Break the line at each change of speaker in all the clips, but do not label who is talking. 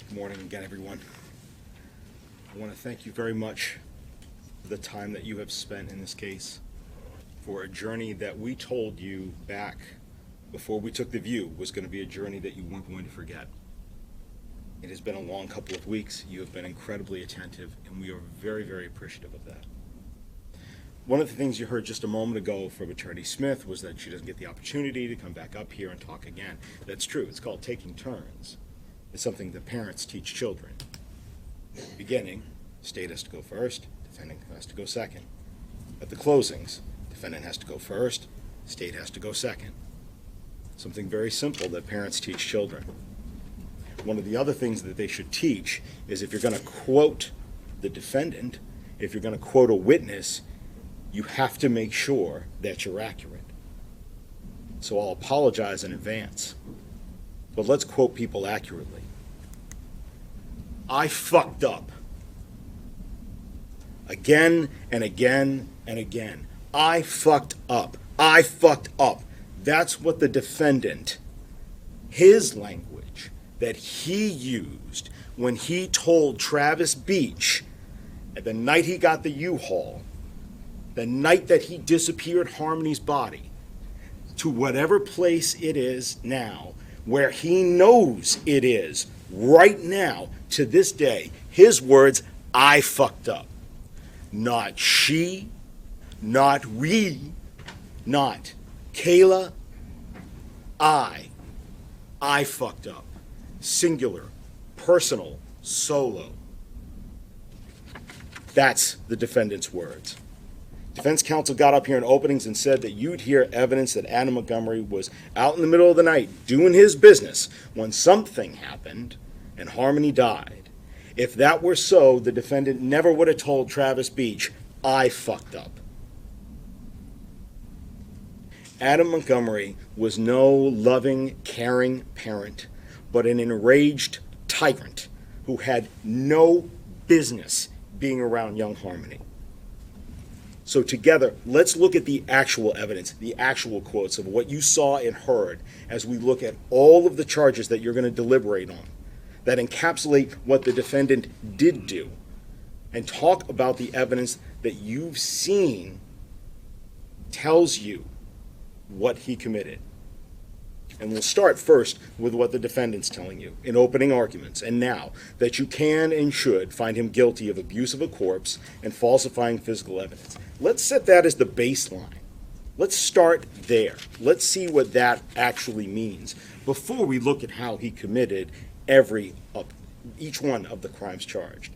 Good morning again, everyone. I want to thank you very much for the time that you have spent in this case, for a journey that we told you back before we took the view was going to be a journey that you weren't going to forget. It has been a long couple of weeks. You have been incredibly attentive, and we are very, very appreciative of that. One of the things you heard just a moment ago from Attorney Smith was that she doesn't get the opportunity to come back up here and talk again. That's true. It's called taking turns. It's something that parents teach children. At the beginning, state has to go first, defendant has to go second. At the closings, defendant has to go first, state has to go second. Something very simple that parents teach children. One of the other things that they should teach is if you're going to quote the defendant, if you're going to quote a witness, you have to make sure that you're accurate. So I'll apologize in advance, but let's quote people accurately. I fucked up. Again and again and again. I fucked up. I fucked up. That's what the defendant, his language that he used when he told Travis Beach at the night he got the U-Haul, the night that he disappeared Harmony's body, to whatever place it is now, where he knows it is right now, to this day, his words, I fucked up. Not she, not we, not Kayla, I fucked up. Singular, personal, solo. That's the defendant's words. Defense counsel got up here in openings and said that you'd hear evidence that Adam Montgomery was out in the middle of the night doing his business when something happened and Harmony died. If that were so, the defendant never would have told Travis Beach, I fucked up. Adam Montgomery was no loving, caring parent, but an enraged tyrant who had no business being around young Harmony. So together, let's look at the actual evidence, the actual quotes of what you saw and heard as we look at all of the charges that you're going to deliberate on that encapsulate what the defendant did do, and talk about the evidence that you've seen tells you what he committed. And we'll start first with what the defendant's telling you in opening arguments, and now that you can and should find him guilty of abuse of a corpse and falsifying physical evidence. Let's set that as the baseline. Let's start there. Let's see what that actually means before we look at how he committed each one of the crimes charged,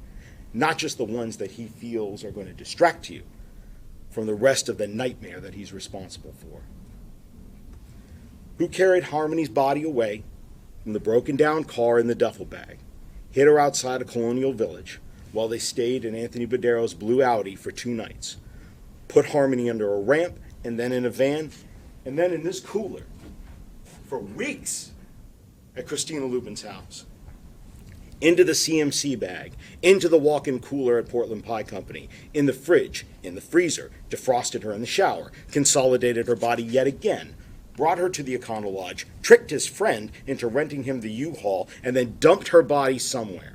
not just the ones that he feels are going to distract you from the rest of the nightmare that he's responsible for. Who carried Harmony's body away from the broken down car in the duffel bag, hid her outside of Colonial Village while they stayed in Anthony Badero's blue Audi for 2 nights, put Harmony under a ramp and then in a van and then in this cooler for weeks at Christina Lubin's house, into the CMC bag, into the walk-in cooler at Portland Pie Company, in the fridge, in the freezer, defrosted her in the shower, consolidated her body yet again, brought her to the Econo Lodge, tricked his friend into renting him the U-Haul, and then dumped her body somewhere.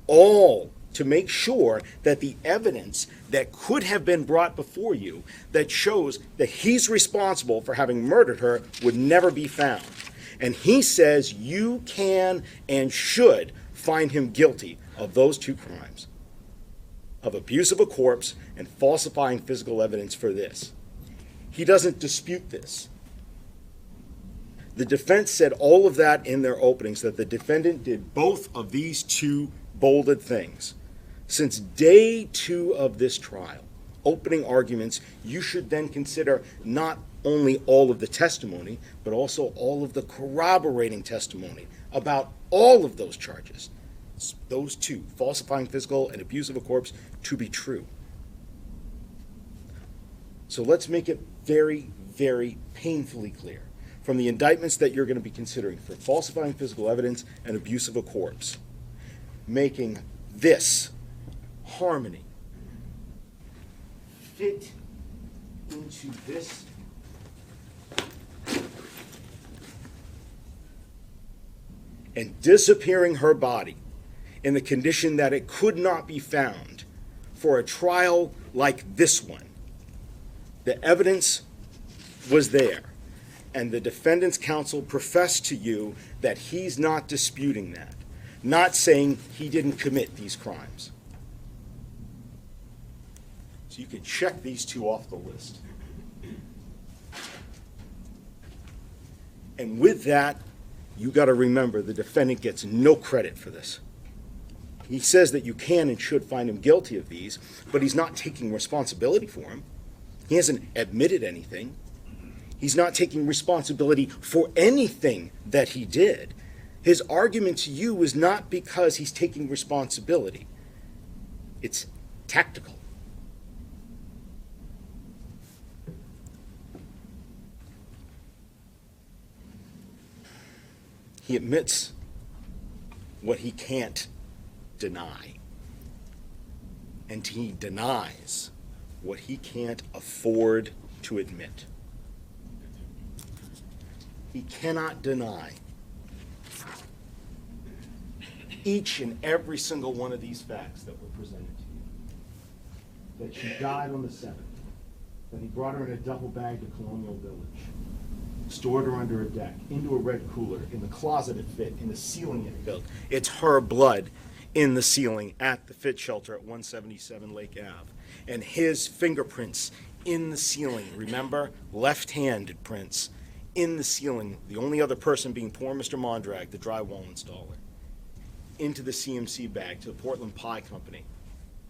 All to make sure that the evidence that could have been brought before you that shows that he's responsible for having murdered her would never be found. And he says you can and should find him guilty of those 2 crimes, of abuse of a corpse and falsifying physical evidence for this. He doesn't dispute this. The defense said all of that in their openings, that the defendant did both of these 2 bolded things. Since day 2 of this trial, opening arguments, you should then consider not only all of the testimony, but also all of the corroborating testimony about all of those charges, those 2, falsifying physical and abuse of a corpse, to be true. So let's make it very, very painfully clear. From the indictments that you're going to be considering for falsifying physical evidence and abuse of a corpse, making this Harmony fit into this and disappearing her body in the condition that it could not be found for a trial like this one. The evidence was there, and the defendant's counsel professed to you that he's not disputing that, not saying he didn't commit these crimes. So you can check these two off the list. And with that, you got to remember the defendant gets no credit for this. He says that you can and should find him guilty of these, but he's not taking responsibility for them. He hasn't admitted anything. He's not taking responsibility for anything that he did. His argument to you is not because he's taking responsibility. It's tactical. He admits what he can't deny. And he denies what he can't afford to admit. He cannot deny each and every single one of these facts that were presented to you. That she died on the 7th. That he brought her in a duffel bag to Colonial Village. Stored her under a deck, into a red cooler, in the closet it fit, in the ceiling it built. It's her blood in the ceiling at the Fit Shelter at 177 Lake Ave. And his fingerprints in the ceiling, remember? Left-handed prints in the ceiling. The only other person being poor Mr. Mondrag, the drywall installer. Into the CMC bag to the Portland Pie Company.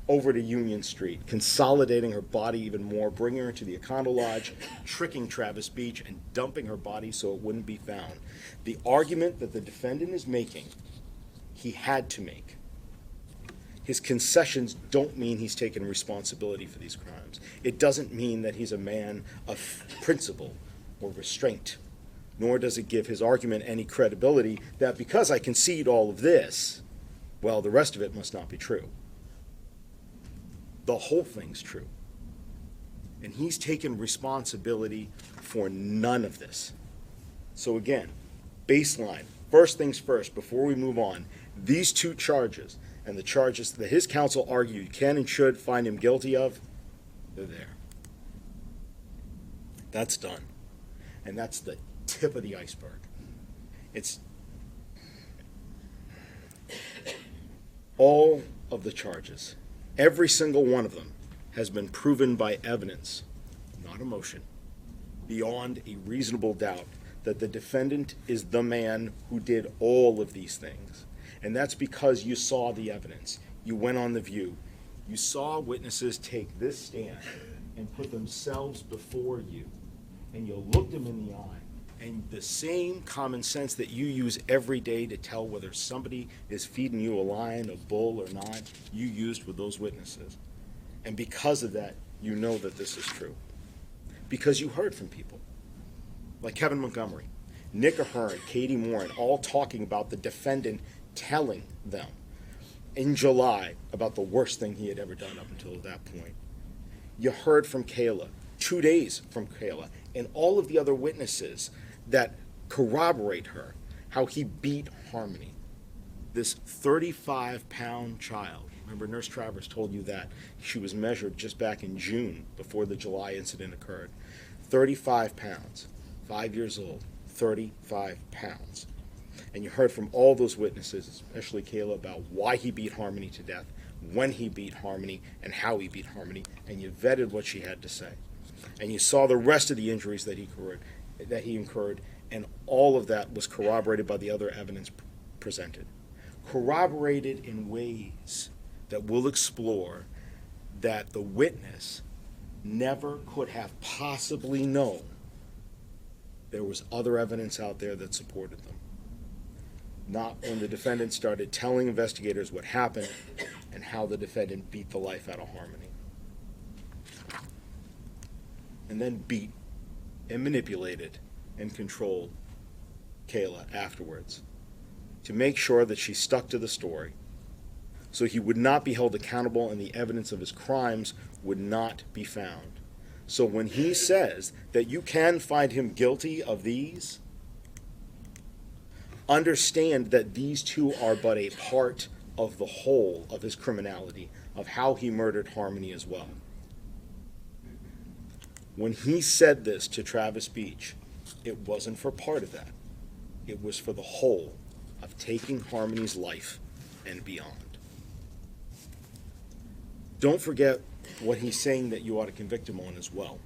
Over to Union Street, consolidating her body even more, bringing her to the Econo Lodge, tricking Travis Beach, and dumping her body so it wouldn't be found. The argument that the defendant is making, he had to make. His concessions don't mean he's taken responsibility for these crimes. It doesn't mean that he's a man of principle or restraint, nor does it give his argument any credibility that because I concede all of this, well, the rest of it must not be true. The whole thing's true. And he's taken responsibility for none of this. So again, baseline, first things first, before we move on, these two charges, and the charges that his counsel argued can and should find him guilty of, they're there. That's done. And that's the tip of the iceberg. It's all of the charges. Every single one of them has been proven by evidence, not emotion, beyond a reasonable doubt that the defendant is the man who did all of these things. And that's because you saw the evidence. You went on The View. You saw witnesses take this stand and put themselves before you. And you looked them in the eye. And the same common sense that you use every day to tell whether somebody is feeding you a lion, a bull, or not, you used with those witnesses. And because of that, you know that this is true. Because you heard from people like Kevin Montgomery, Nick Ahern, Katie Moran, all talking about the defendant telling them in July about the worst thing he had ever done up until that point. You heard from Kayla, 2 days from Kayla, and all of the other witnesses that corroborate her, how he beat Harmony, this 35-pound child. Remember, Nurse Travers told you that she was measured just back in June before the July incident occurred. 35 pounds, 5 years old, 35 pounds. And you heard from all those witnesses, especially Kayla, about why he beat Harmony to death, when he beat Harmony, and how he beat Harmony, and you vetted what she had to say. And you saw the rest of the injuries that he incurred, and all of that was corroborated by the other evidence presented. Corroborated in ways that we'll explore that the witness never could have possibly known there was other evidence out there that supported them. Not when the defendant started telling investigators what happened and how the defendant beat the life out of Harmony. And then beat and manipulated and controlled Kayla afterwards to make sure that she stuck to the story so he would not be held accountable and the evidence of his crimes would not be found. So when he says that you can find him guilty of these, understand that these two are but a part of the whole of his criminality, of how he murdered Harmony as well. When he said this to Travis Beach, it wasn't for part of that. It was for the whole of taking Harmony's life and beyond. Don't forget what he's saying that you ought to convict him on as well.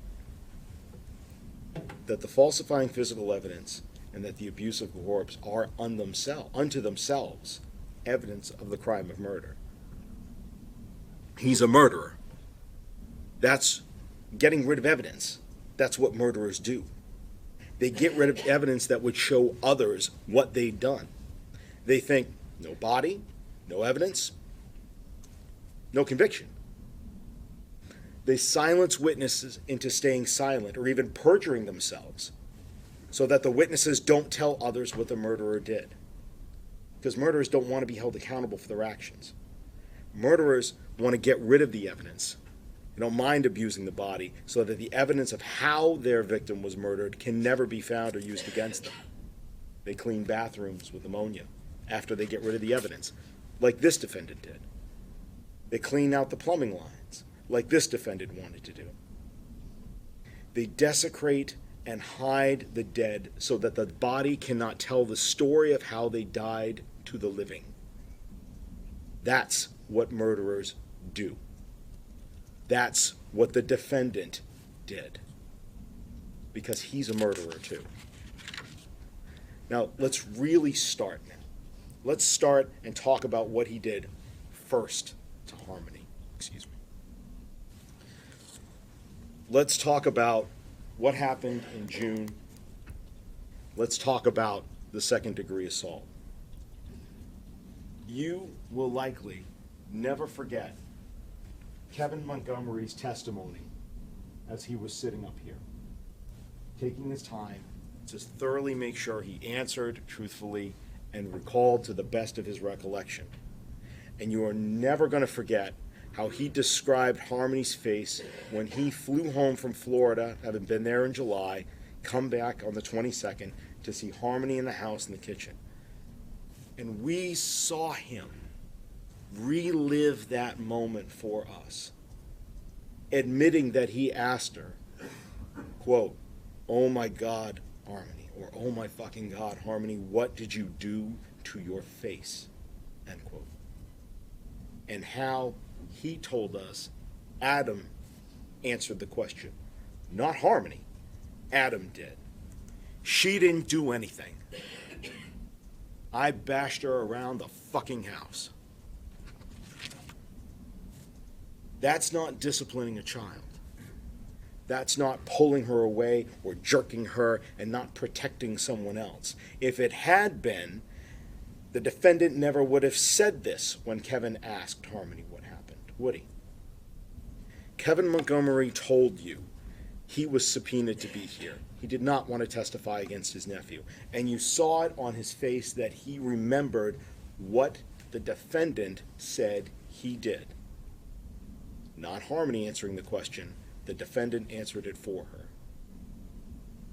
That the falsifying physical evidence and that the abuse of corpse are unto themselves evidence of the crime of murder. He's a murderer. That's getting rid of evidence. That's what murderers do. They get rid of evidence that would show others what they'd done. They think, no body, no evidence, no conviction. They silence witnesses into staying silent or even perjuring themselves so that the witnesses don't tell others what the murderer did. Because murderers don't want to be held accountable for their actions. Murderers want to get rid of the evidence. They don't mind abusing the body so that the evidence of how their victim was murdered can never be found or used against them. They clean bathrooms with ammonia after they get rid of the evidence, like this defendant did. They clean out the plumbing lines, like this defendant wanted to do. They desecrate and hide the dead so that the body cannot tell the story of how they died to the living. That's what murderers do. That's what the defendant did. Because he's a murderer too. Now, let's really start now. Let's start and talk about what he did first to Harmony. Excuse me. Let's talk about what happened in June. Let's talk about the second-degree assault. You will likely never forget Kevin Montgomery's testimony as he was sitting up here, taking his time to thoroughly make sure he answered truthfully and recalled to the best of his recollection. And you are never going to forget how he described Harmony's face when he flew home from Florida, having been there in July, come back on the 22nd to see Harmony in the house in the kitchen. And we saw him relive that moment for us, admitting that he asked her, quote, "Oh my God, Harmony," or "Oh my fucking God, Harmony, what did you do to your face?" End quote. And how he told us Adam answered the question. Not Harmony. Adam did. She didn't do anything. I bashed her around the fucking house. That's not disciplining a child. That's not pulling her away or jerking her and not protecting someone else. If it had been, the defendant never would have said this when Kevin asked Harmony what happened, would he? Kevin Montgomery told you he was subpoenaed to be here. He did not want to testify against his nephew. And you saw it on his face that he remembered what the defendant said he did. Not Harmony answering the question. The defendant answered it for her.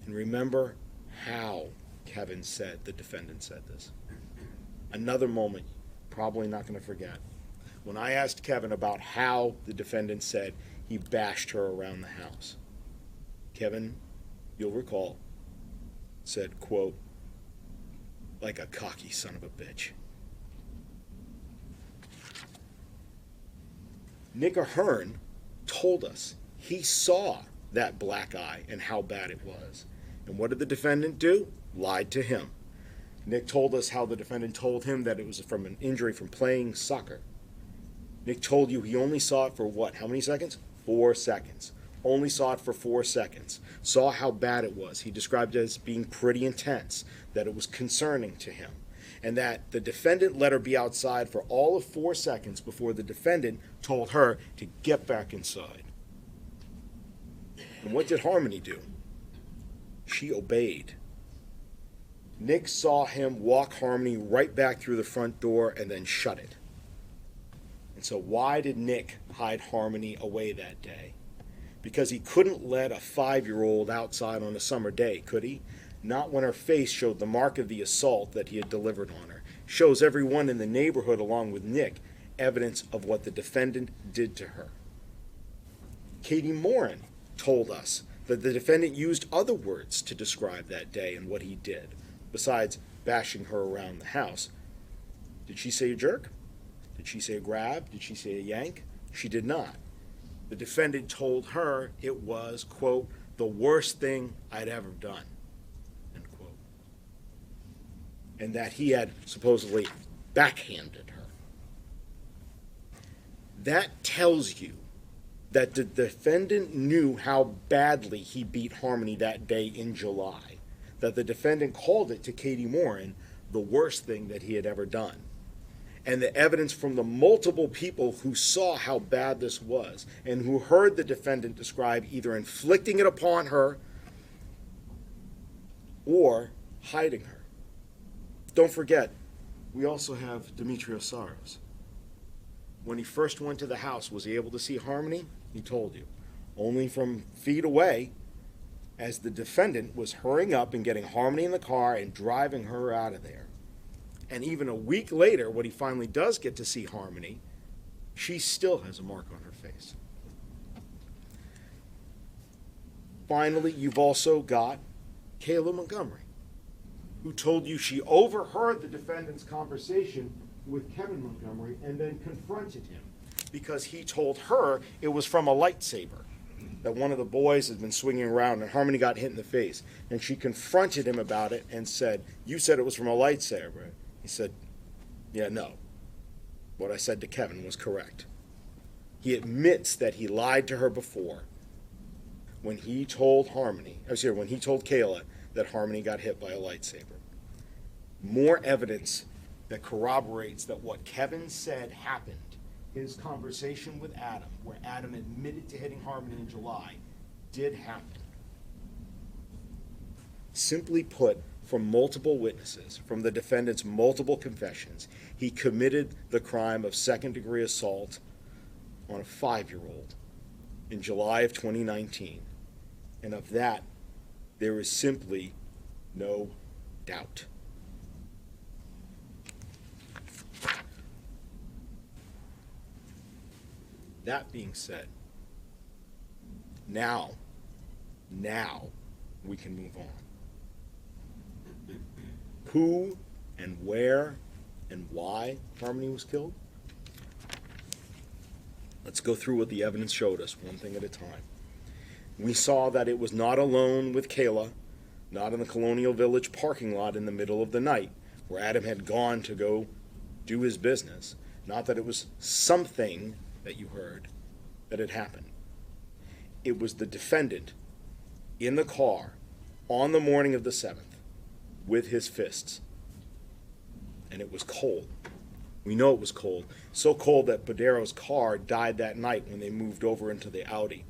And remember how Kevin said the defendant said this. Another moment, probably not going to forget. When I asked Kevin about how the defendant said he bashed her around the house, Kevin, you'll recall, said, quote, "like a cocky son of a bitch." Nick Ahern told us he saw that black eye and how bad it was. And what did the defendant do? Lied to him. Nick told us how the defendant told him that it was from an injury from playing soccer. Nick told you he only saw it for what? How many seconds? 4 seconds. Only saw it for 4 seconds. Saw how bad it was. He described it as being pretty intense, that it was concerning to him, and that the defendant let her be outside for all of 4 seconds before the defendant told her to get back inside. And what did Harmony do? She obeyed. Nick saw him walk Harmony right back through the front door and then shut it. And so why did Nick hide Harmony away that day? Because he couldn't let a 5-year-old outside on a summer day, could he? Not when her face showed the mark of the assault that he had delivered on her. shows everyone in the neighborhood, along with Nick, evidence of what the defendant did to her. Katie Morin told us that the defendant used other words to describe that day and what he did, besides bashing her around the house. Did she say a jerk? Did she say a grab? Did she say a yank? She did not. The defendant told her it was, quote, the worst thing I'd ever done, end quote. And that he had supposedly backhanded her. That tells you that the defendant knew how badly he beat Harmony that day in July, that the defendant called it to Katie Morin the worst thing that he had ever done. And the evidence from the multiple people who saw how bad this was and who heard the defendant describe either inflicting it upon her or hiding her. Don't forget, we also have Demetrios Saros. When he first went to the house, was he able to see Harmony? He told you. Only from feet away, as the defendant was hurrying up and getting Harmony in the car and driving her out of there. And even a week later, when he finally does get to see Harmony, she still has a mark on her face. Finally, you've also got Kayla Montgomery, who told you she overheard the defendant's conversation with Kevin Montgomery and then confronted him because he told her it was from a lightsaber that one of the boys had been swinging around and Harmony got hit in the face. And she confronted him about it and said, "You said it was from a lightsaber." He said, "Yeah, no. What I said to Kevin was correct." He admits that he lied to her before when he told Kayla that Harmony got hit by a lightsaber. More evidence that corroborates that what Kevin said happened, his conversation with Adam, where Adam admitted to hitting Harmony in July, did happen. Simply put, from multiple witnesses, from the defendant's multiple confessions, he committed the crime of second-degree assault on a 5-year-old in July of 2019. And of that, there is simply no doubt. That being said, now we can move on. Who and where and why Harmony was killed? Let's go through what the evidence showed us, one thing at a time. We saw that it was not alone with Kayla, not in the Colonial Village parking lot in the middle of the night, where Adam had gone to go do his business. Not that it was something that you heard that had happened. It was the defendant in the car on the morning of the 7th with his fists. And it was cold. We know it was cold. So cold that Badero's car died that night when they moved over into the Audi.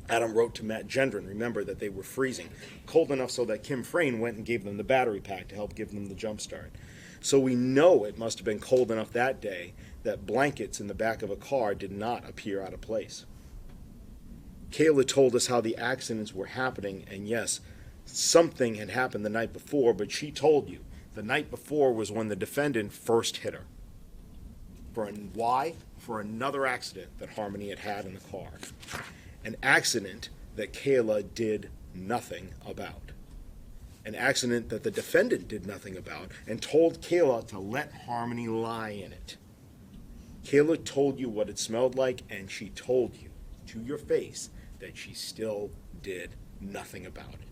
Adam wrote to Matt Gendron, remember, that they were freezing. Cold enough so that Kim Frayne went and gave them the battery pack to help give them the jump start. So we know it must have been cold enough that day that blankets in the back of a car did not appear out of place. Kayla told us how the accidents were happening, and yes, something had happened the night before, but she told you the night before was when the defendant first hit her. Why? For another accident that Harmony had had in the car. An accident that Kayla did nothing about. An accident that the defendant did nothing about and told Kayla to let Harmony lie in it. Kayla told you what it smelled like, and she told you to your face that she still did nothing about it.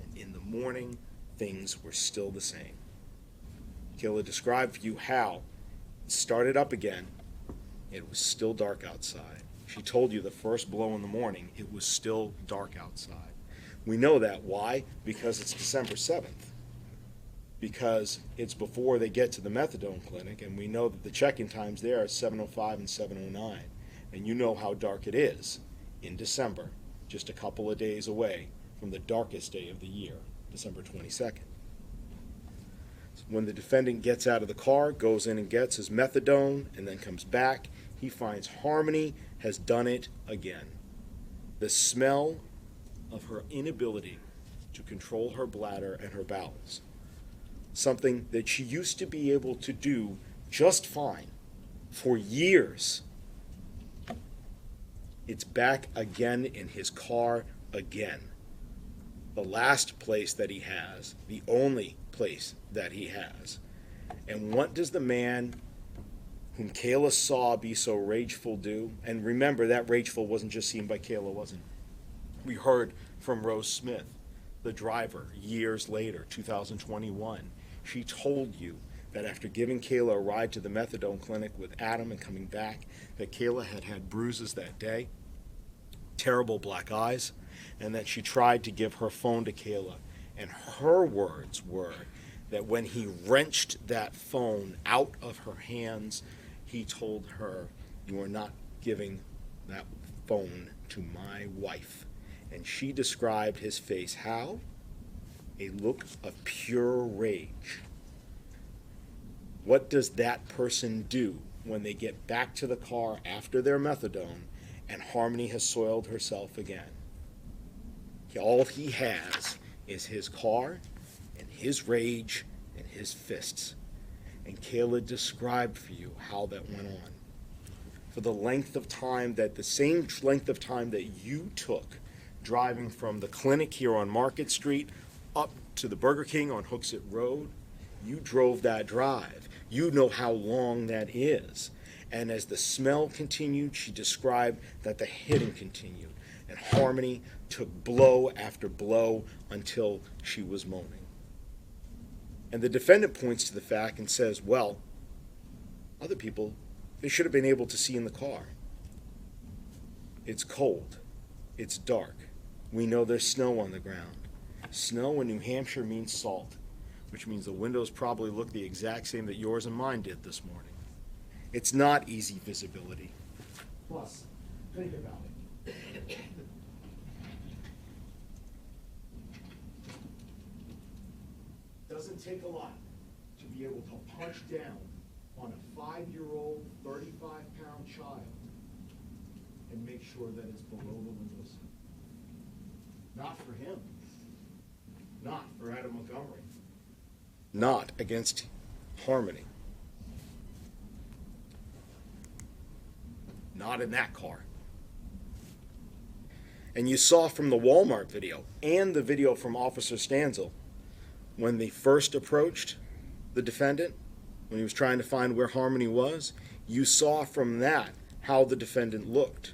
And in the morning, things were still the same. Kayla described for you how it started up again. It was still dark outside. She told you the first blow in the morning, it was still dark outside. We know that. Why? Because it's December 7th. Because it's before they get to the methadone clinic, and we know that the check-in times there are 7:05 and 7:09. And you know how dark it is in December, just a couple of days away from the darkest day of the year, December 22nd. When the defendant gets out of the car, goes in and gets his methadone, and then comes back, he finds Harmony has done it again. The smell of her inability to control her bladder and her bowels something that she used to be able to do just fine for years. It's back again in his car again. The last place that he has, the only place that he has. And what does the man whom Kayla saw be so rageful do? And remember, that rageful wasn't just seen by Kayla, wasn't it? We heard from Rose Smith, the driver, years later, 2021. She told you that after giving Kayla a ride to the methadone clinic with Adam and coming back, that Kayla had had bruises that day, terrible black eyes, and that she tried to give her phone to Kayla. And her words were that when he wrenched that phone out of her hands, he told her, "You are not giving that phone to my wife." And she described his face how? A look of pure rage. What does that person do when they get back to the car after their methadone and Harmony has soiled herself again? All he has is his car and his rage and his fists. And Kayla described for you how that went on. For the length of time that, the same length of time that you took driving from the clinic here on Market Street up to the Burger King on Hooksett Road, you drove that drive. You know how long that is. And as the smell continued, she described that the hitting continued. And Harmony took blow after blow until she was moaning. And the defendant points to the fact and says, well, other people, they should have been able to see in the car. It's cold. It's dark. We know there's snow on the ground. Snow in New Hampshire means salt, which means the windows probably look the exact same that yours and mine did this morning. It's not easy visibility. Plus, think about it. Doesn't take a lot to be able to punch down on a 5-year-old, 35-pound child and make sure that it's below the windowsill. Not for him. Not for Adam Montgomery. Not against Harmony. Not in that car. And you saw from the Walmart video and the video from Officer Stanzel, when they first approached the defendant, when he was trying to find where Harmony was, you saw from that how the defendant looked.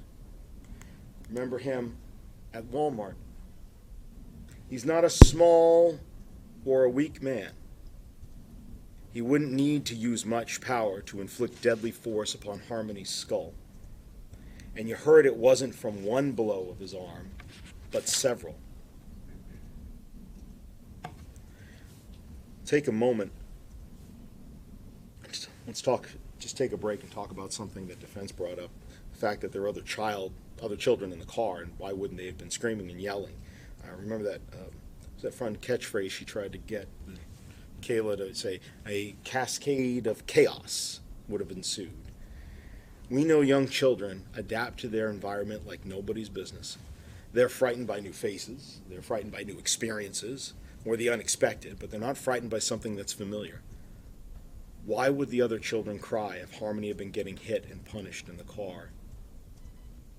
Remember him at Walmart. He's not a small or a weak man. He wouldn't need to use much power to inflict deadly force upon Harmony's skull. And you heard it wasn't from one blow of his arm, but several. Take a moment. Let's talk, just take a break and talk about something that defense brought up. The fact that there are other children in the car, and why wouldn't they have been screaming and yelling? I remember that front catchphrase she tried to get Kayla to say, a cascade of chaos would have ensued. We know young children adapt to their environment like nobody's business. They're frightened by new faces, they're frightened by new experiences, or the unexpected, but they're not frightened by something that's familiar. Why would the other children cry if Harmony had been getting hit and punished in the car?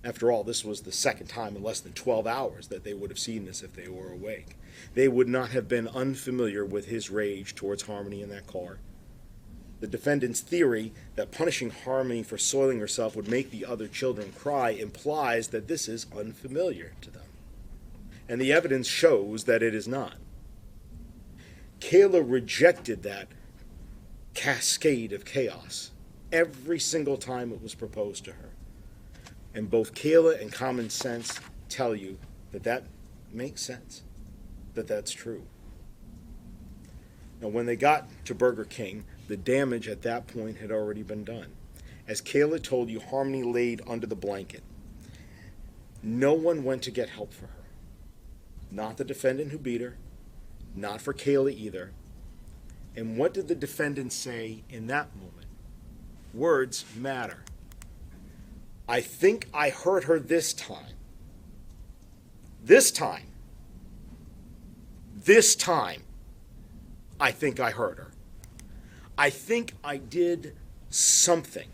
After all, this was the second time in less than 12 hours that they would have seen this if they were awake. They would not have been unfamiliar with his rage towards Harmony in that car. The defendant's theory that punishing Harmony for soiling herself would make the other children cry implies that this is unfamiliar to them. And the evidence shows that it is not. Kayla rejected that cascade of chaos every single time it was proposed to her. And both Kayla and common sense tell you that that makes sense, that that's true. Now, when they got to Burger King, the damage at that point had already been done. As Kayla told you, Harmony laid under the blanket. No one went to get help for her. Not the defendant who beat her, not for Kayla either. And what did the defendant say in that moment? Words matter. I think I hurt her this time. This time. This time. I think I hurt her. I think I did something.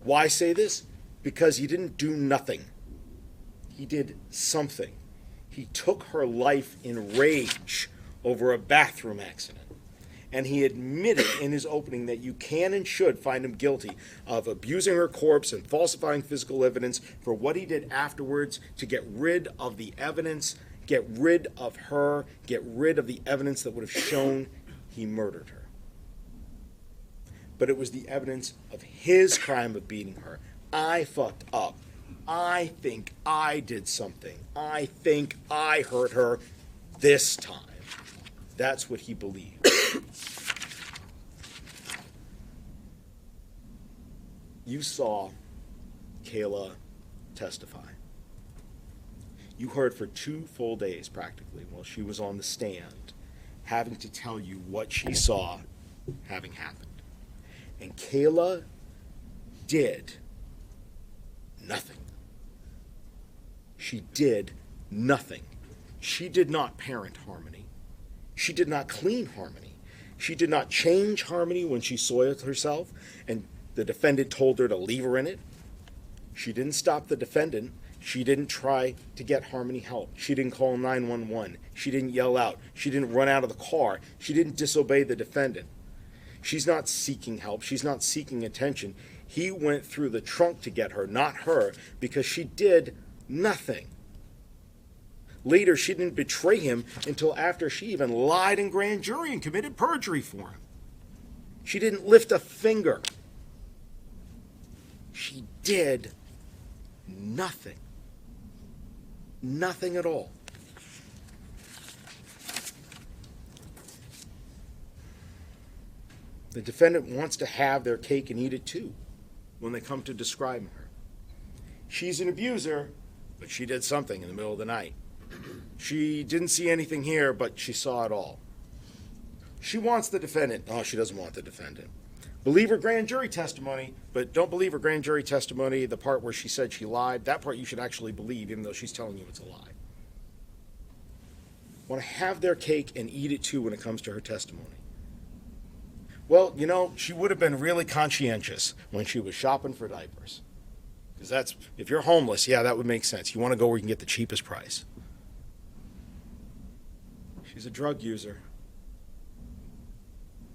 Why say this? Because he didn't do nothing. He did something. He took her life in rage over a bathroom accident. And he admitted in his opening that you can and should find him guilty of abusing her corpse and falsifying physical evidence for what he did afterwards to get rid of the evidence, get rid of her, get rid of the evidence that would have shown he murdered her. But it was the evidence of his crime of beating her. I fucked up. I think I did something. I think I hurt her this time. That's what he believed. You saw Kayla testify. You heard for 2 full days practically while she was on the stand having to tell you what she saw having happened. And Kayla did nothing. She did nothing. She did not parent Harmony. She did not clean Harmony. She did not change Harmony when she soiled herself and the defendant told her to leave her in it. She didn't stop the defendant. She didn't try to get Harmony help. She didn't call 911. She didn't yell out. She didn't run out of the car. She didn't disobey the defendant. She's not seeking help. She's not seeking attention. He went through the trunk to get her, not her, because she did nothing. Later, she didn't betray him until after she even lied in grand jury and committed perjury for him. She didn't lift a finger. She did nothing. Nothing at all. The defendant wants to have their cake and eat it too when they come to describe her. She's an abuser, but she did something in the middle of the night. She didn't see anything here, but she saw it all. She wants the defendant. Oh, she doesn't want the defendant. Believe her grand jury testimony, but don't believe her grand jury testimony, the part where she said she lied. That part you should actually believe, even though she's telling you it's a lie. Want to have their cake and eat it too when it comes to her testimony. Well, you know, she would have been really conscientious when she was shopping for diapers. Because that's, if you're homeless, yeah, that would make sense. You want to go where you can get the cheapest price. She's a drug user.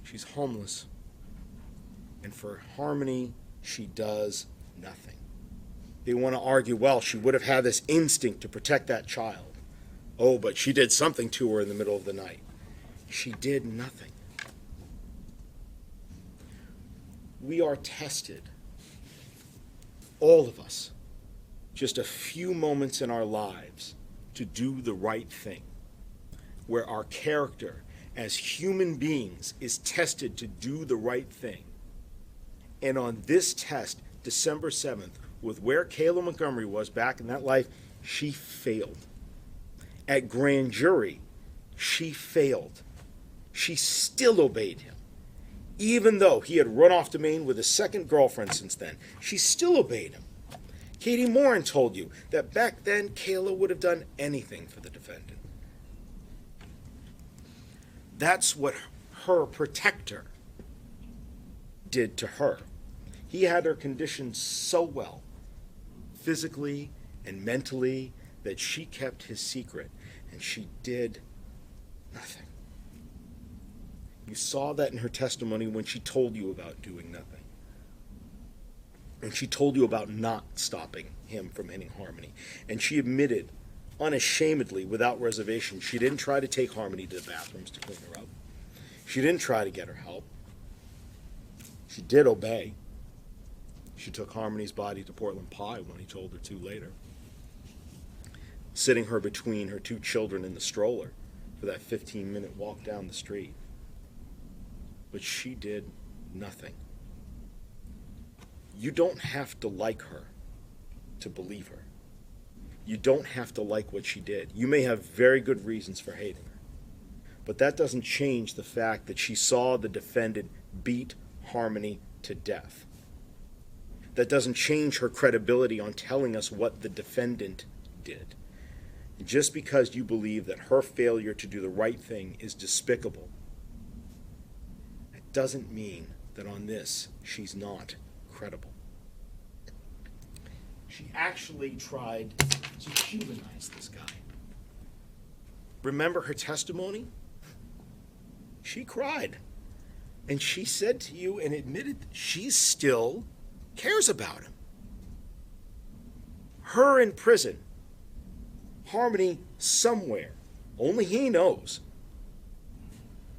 She's homeless. And for Harmony, she does nothing. They want to argue, well, she would have had this instinct to protect that child. Oh, but she did something to her in the middle of the night. She did nothing. We are tested, all of us, just a few moments in our lives to do the right thing, where our character as human beings is tested to do the right thing. And on this test, December 7th, with where Kayla Montgomery was back in that life, she failed. At grand jury, she failed. She still obeyed him. Even though he had run off to Maine with his second girlfriend since then, she still obeyed him. Katie Morin told you that back then Kayla would have done anything for the defendant. That's what her protector did to her. He had her conditioned so well, physically and mentally, that she kept his secret, and she did nothing. You saw that in her testimony when she told you about doing nothing. And she told you about not stopping him from hitting Harmony. And she admitted, unashamedly, without reservation, she didn't try to take Harmony to the bathrooms to clean her up. She didn't try to get her help. She did obey. She took Harmony's body to Portland Pie when he told her to later, sitting her between her 2 children in the stroller for that 15-minute walk down the street. But she did nothing. You don't have to like her to believe her. You don't have to like what she did. You may have very good reasons for hating her. But that doesn't change the fact that she saw the defendant beat Harmony to death. That doesn't change her credibility on telling us what the defendant did. And just because you believe that her failure to do the right thing is despicable, that doesn't mean that on this she's not credible. She actually tried to humanize this guy. Remember her testimony? She cried. And she said to you and admitted that she still cares about him. Her in prison, Harmony somewhere, only he knows.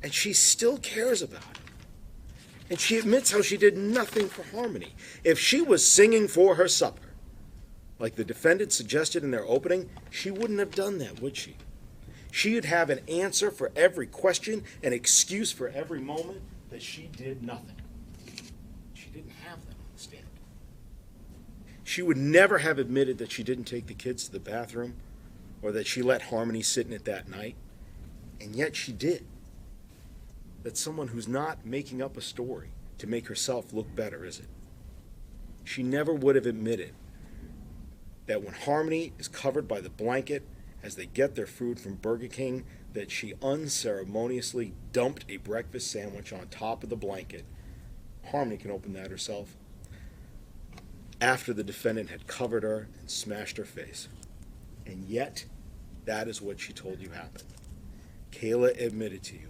And she still cares about him. And she admits how she did nothing for Harmony. If she was singing for her supper, like the defendant suggested in their opening, she wouldn't have done that, would she? She'd have an answer for every question, an excuse for every moment that she did nothing. She didn't have that on the stand. She would never have admitted that she didn't take the kids to the bathroom or that she let Harmony sit in it that night, and yet she did. That's someone who's not making up a story to make herself look better, is it? She never would have admitted that when Harmony is covered by the blanket as they get their food from Burger King, that she unceremoniously dumped a breakfast sandwich on top of the blanket. Harmony can open that herself. After the defendant had covered her and smashed her face. And yet, that is what she told you happened. Kayla admitted to you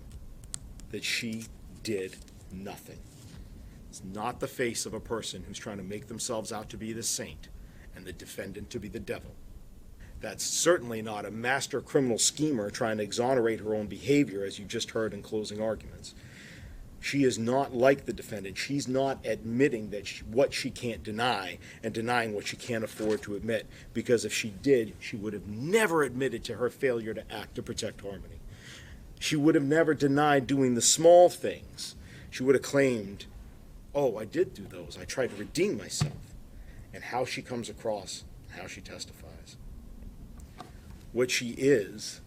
that she did nothing. It's not the face of a person who's trying to make themselves out to be the saint and the defendant to be the devil. That's certainly not a master criminal schemer trying to exonerate her own behavior, as you just heard in closing arguments. She is not like the defendant. She's not admitting that what she can't deny and denying what she can't afford to admit, because if she did, she would have never admitted to her failure to act to protect Harmony. She would have never denied doing the small things. She would have claimed, oh, I did do those. I tried to redeem myself. And how she comes across, how she testifies. What she is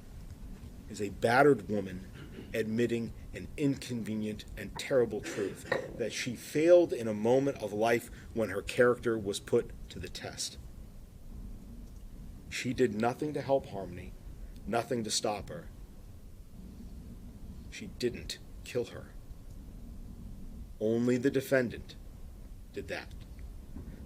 a battered woman admitting an inconvenient and terrible truth, that she failed in a moment of life when her character was put to the test. She did nothing to help Harmony, nothing to stop her. She didn't kill her. Only the defendant did that.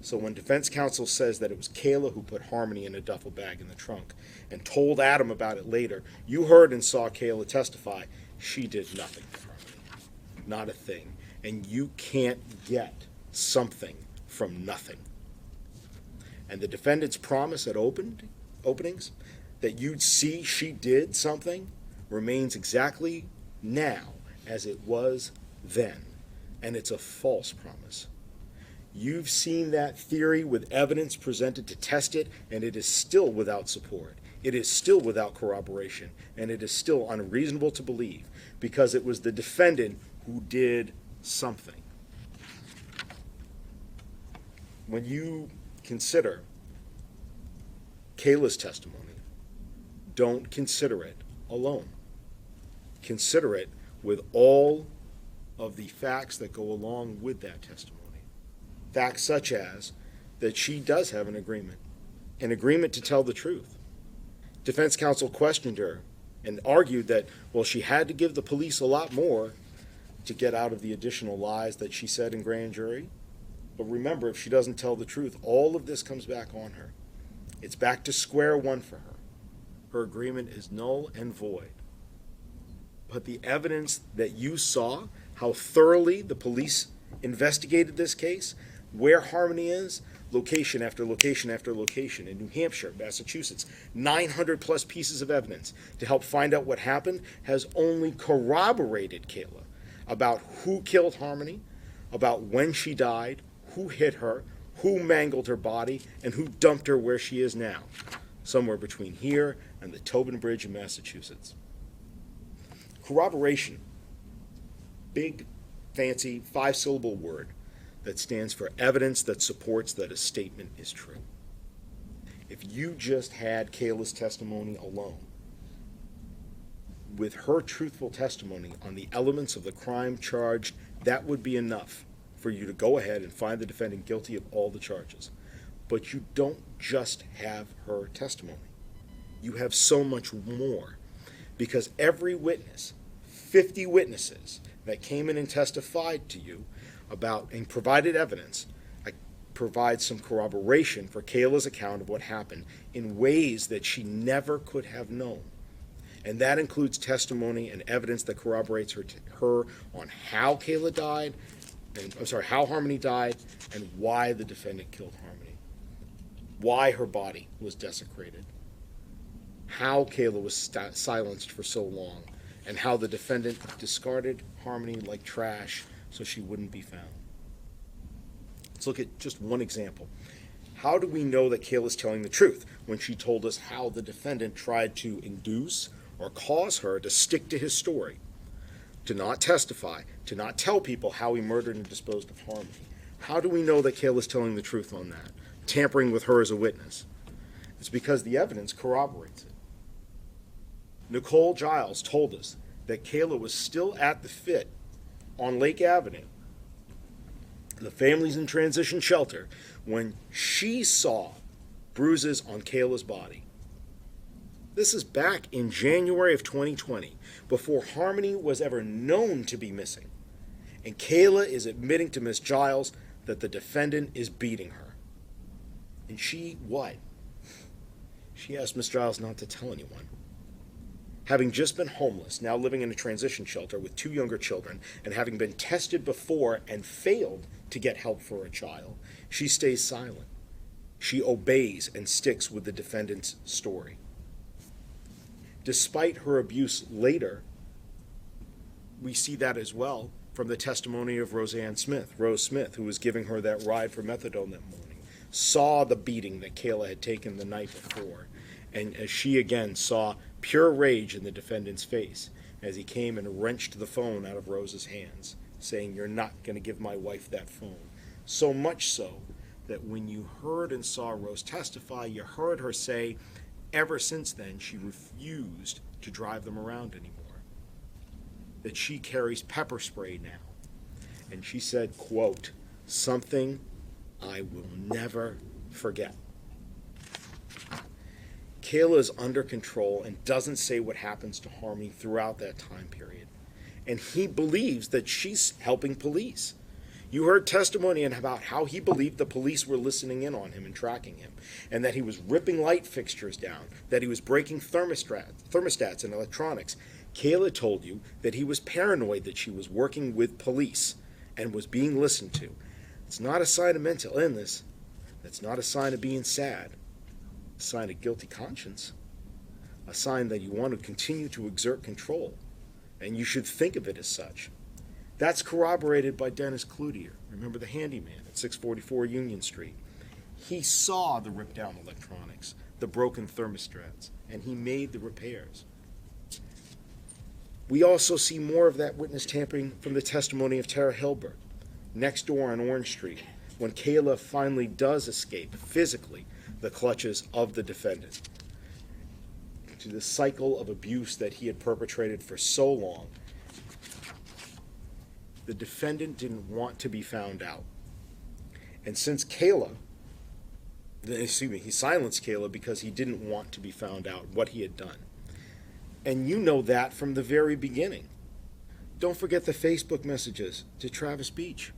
So when defense counsel says that it was Kayla who put Harmony in a duffel bag in the trunk and told Adam about it later, you heard and saw Kayla testify, she did nothing for Harmony. Not a thing. And you can't get something from nothing. And the defendant's promise at openings that you'd see she did something remains exactly now as it was then. And it's a false promise. You've seen that theory with evidence presented to test it, and it is still without support. It is still without corroboration, and it is still unreasonable to believe, because it was the defendant who did something. When you consider Kayla's testimony, don't consider it alone. Consider it with all of the facts that go along with that testimony. Facts such as that she does have an agreement to tell the truth. Defense counsel questioned her and argued that, well, she had to give the police a lot more to get out of the additional lies that she said in grand jury. But remember, if she doesn't tell the truth, all of this comes back on her. It's back to square one for her. Her agreement is null and void. But the evidence that you saw, how thoroughly the police investigated this case, where Harmony is, location after location after location in New Hampshire, Massachusetts, 900 plus pieces of evidence to help find out what happened, has only corroborated Kayla about who killed Harmony, about when she died, who hit her, who mangled her body, and who dumped her where she is now, somewhere between here and the Tobin Bridge in Massachusetts. Corroboration, big, fancy, 5-syllable word that stands for evidence that supports that a statement is true. If you just had Kayla's testimony alone, with her truthful testimony on the elements of the crime charged, that would be enough for you to go ahead and find the defendant guilty of all the charges. But you don't just have her testimony. you have so much more. Because every witness, 50 witnesses that came in and testified to you about and provided evidence, provide some corroboration for Kayla's account of what happened in ways that she never could have known. And that includes testimony and evidence that corroborates her on how Kayla died, how Harmony died, and why the defendant killed Harmony, why her body was desecrated, how Kayla was silenced for so long, and how the defendant discarded Harmony like trash so she wouldn't be found. Let's look at just one example. How do we know that Kayla's telling the truth when she told us how the defendant tried to induce or cause her to stick to his story, to not testify, to not tell people how he murdered and disposed of Harmony? How do we know that Kayla's telling the truth on that, tampering with her as a witness? It's because the evidence corroborates it. Nicole Giles told us that Kayla was still at the Fit on Lake Avenue, the families in transition shelter, when she saw bruises on Kayla's body. This is back in January of 2020, before Harmony was ever known to be missing. And Kayla is admitting to Miss Giles that the defendant is beating her. And she, what? She asked Miss Giles not to tell anyone. Having just been homeless, now living in a transition shelter with 2 younger children, and having been tested before and failed to get help for a child, she stays silent. She obeys and sticks with the defendant's story. Despite her abuse later, we see that as well from the testimony of Rose Smith, who was giving her that ride for methadone that morning, saw the beating that Kayla had taken the night before. And as she again saw pure rage in the defendant's face as he came and wrenched the phone out of Rose's hands, saying, "You're not going to give my wife that phone." So much so that when you heard and saw Rose testify, you heard her say, ever since then, she refused to drive them around anymore. That she carries pepper spray now. And she said, quote, "something I will never forget." Kayla is under control and doesn't say what happens to Harmony throughout that time period. And he believes that she's helping police. You heard testimony about how he believed the police were listening in on him and tracking him, and that he was ripping light fixtures down, that he was breaking thermostats and electronics. Kayla told you that he was paranoid that she was working with police and was being listened to. It's not a sign of mental illness. That's not a sign of being sad. A sign of guilty conscience. A sign that you want to continue to exert control. And you should think of it as such. That's corroborated by Dennis Cloutier. Remember the handyman at 644 Union Street? He saw the ripped down electronics, the broken thermostats, and he made the repairs. We also see more of that witness tampering from the testimony of Tara Hilbert, next door on Orange Street, when Kayla finally does escape physically the clutches of the defendant, to the cycle of abuse that he had perpetrated for so long. The defendant didn't want to be found out. And since he silenced Kayla because he didn't want to be found out what he had done. And you know that from the very beginning. Don't forget the Facebook messages to Travis Beach.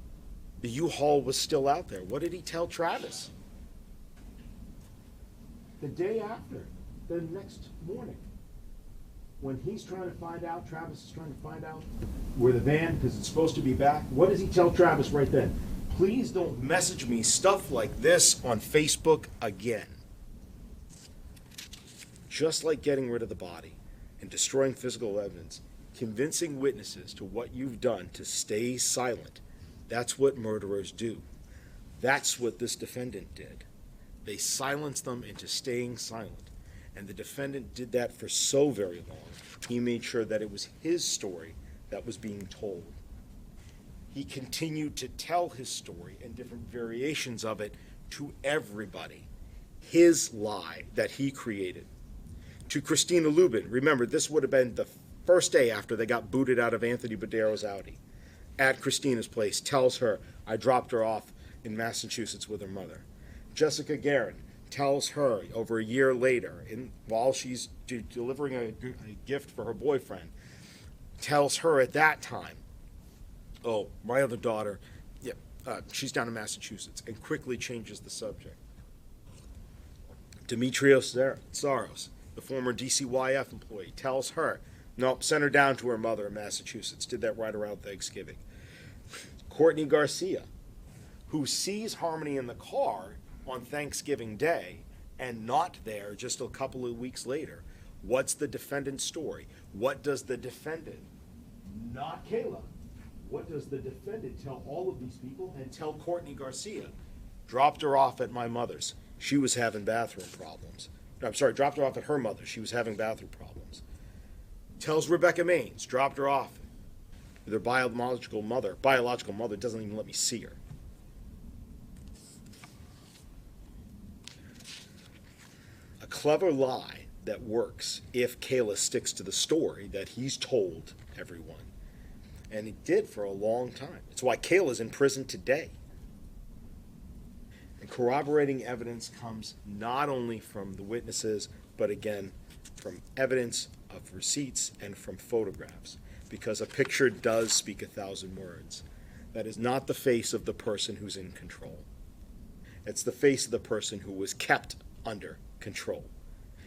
The U-Haul was still out there. What did he tell Travis? The day after, the next morning, when he's trying to find out, Travis is trying to find out where the van, because it's supposed to be back, what does he tell Travis right then? Please don't message me stuff like this on Facebook again. Just like getting rid of the body and destroying physical evidence, convincing witnesses to what you've done to stay silent, that's what murderers do. That's what this defendant did. They silenced them into staying silent. And the defendant did that for so very long. He made sure that it was his story that was being told. He continued to tell his story and different variations of it to everybody. His lie that he created. To Christina Lubin, remember, this would have been the first day after they got booted out of Anthony Badero's Audi. At Christina's place, tells her, I dropped her off in Massachusetts with her mother. Jessica Guerin tells her over a year later, while she's delivering a gift for her boyfriend, tells her at that time, oh, my other daughter, yeah, she's down in Massachusetts, and quickly changes the subject. Demetrios Tsaros, the former DCYF employee, tells her, nope, send her down to her mother in Massachusetts. Did that right around Thanksgiving. Courtney Garcia, who sees Harmony in the car on Thanksgiving Day and not there just a couple of weeks later. What's the defendant's story? What does the defendant, not Kayla, what does the defendant tell all of these people and tell Courtney Garcia? Dropped her off at my mother's. She was having bathroom problems. No, I'm sorry, dropped her off at her mother's. She was having bathroom problems. Tells Rebecca Maines, dropped her off. Their biological mother doesn't even let me see her. A clever lie that works if Kayla sticks to the story that he's told everyone. And he did for a long time. It's why Kayla's in prison today. And corroborating evidence comes not only from the witnesses, but again, from evidence of receipts and from photographs. Because a picture does speak 1,000 words. That is not the face of the person who's in control. It's the face of the person who was kept under control.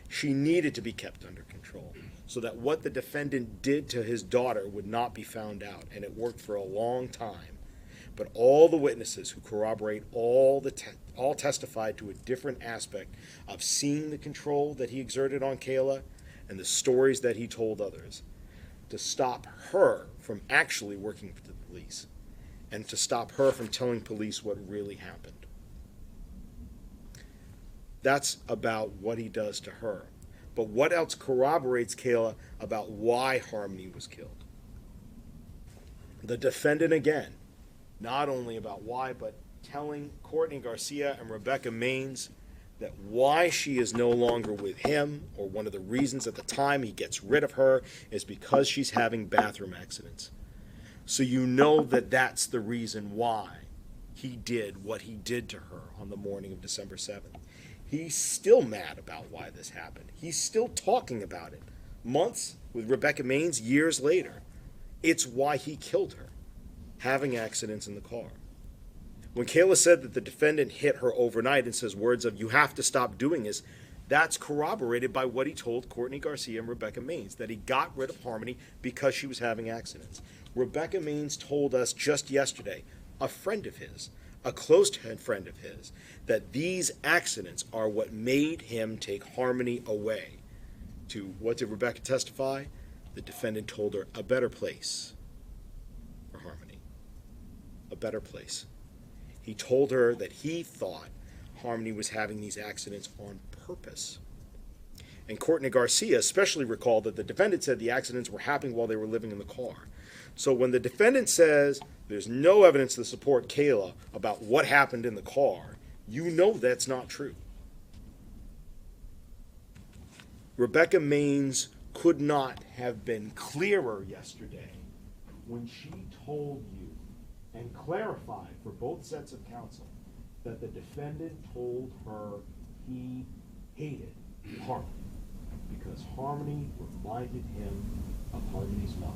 She needed to be kept under control so that what the defendant did to his daughter would not be found out, and it worked for a long time. But all the witnesses who corroborate all testified to a different aspect of seeing the control that he exerted on Kayla and the stories that he told others to stop her from actually working for the police and to stop her from telling police what really happened. That's about what he does to her. But what else corroborates Kayla about why Harmony was killed? The defendant again, not only about why, but telling Courtney Garcia and Rebecca Maines that why she is no longer with him, or one of the reasons at the time he gets rid of her, is because she's having bathroom accidents. So you know that that's the reason why he did what he did to her on the morning of December 7th. He's still mad about why this happened. He's still talking about it. Months with Rebecca Maines, years later. It's why he killed her, having accidents in the car. When Kayla said that the defendant hit her overnight and says words of, you have to stop doing this, that's corroborated by what he told Courtney Garcia and Rebecca Maines, that he got rid of Harmony because she was having accidents. Rebecca Maines told us just yesterday, a friend of his, a close friend of his, that these accidents are what made him take Harmony away to, what did Rebecca testify? The defendant told her, a better place for Harmony. A better place. He told her that he thought Harmony was having these accidents on purpose. And Courtney Garcia especially recalled that the defendant said the accidents were happening while they were living in the car. So when the defendant says there's no evidence to support Kayla about what happened in the car, you know that's not true. Rebecca Maines could not have been clearer yesterday when she told you and clarified for both sets of counsel that the defendant told her he hated Harmony because Harmony reminded him of Harmony's mother.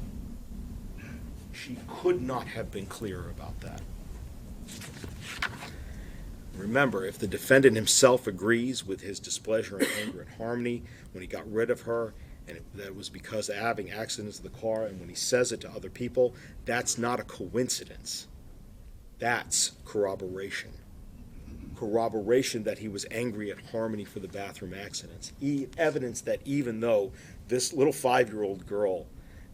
She could not have been clearer about that. Remember, if the defendant himself agrees with his displeasure and anger at Harmony when he got rid of her, and that it was because of having accidents in the car, and when he says it to other people, that's not a coincidence. That's corroboration. Corroboration that he was angry at Harmony for the bathroom accidents. Evidence that even though this little 5-year-old girl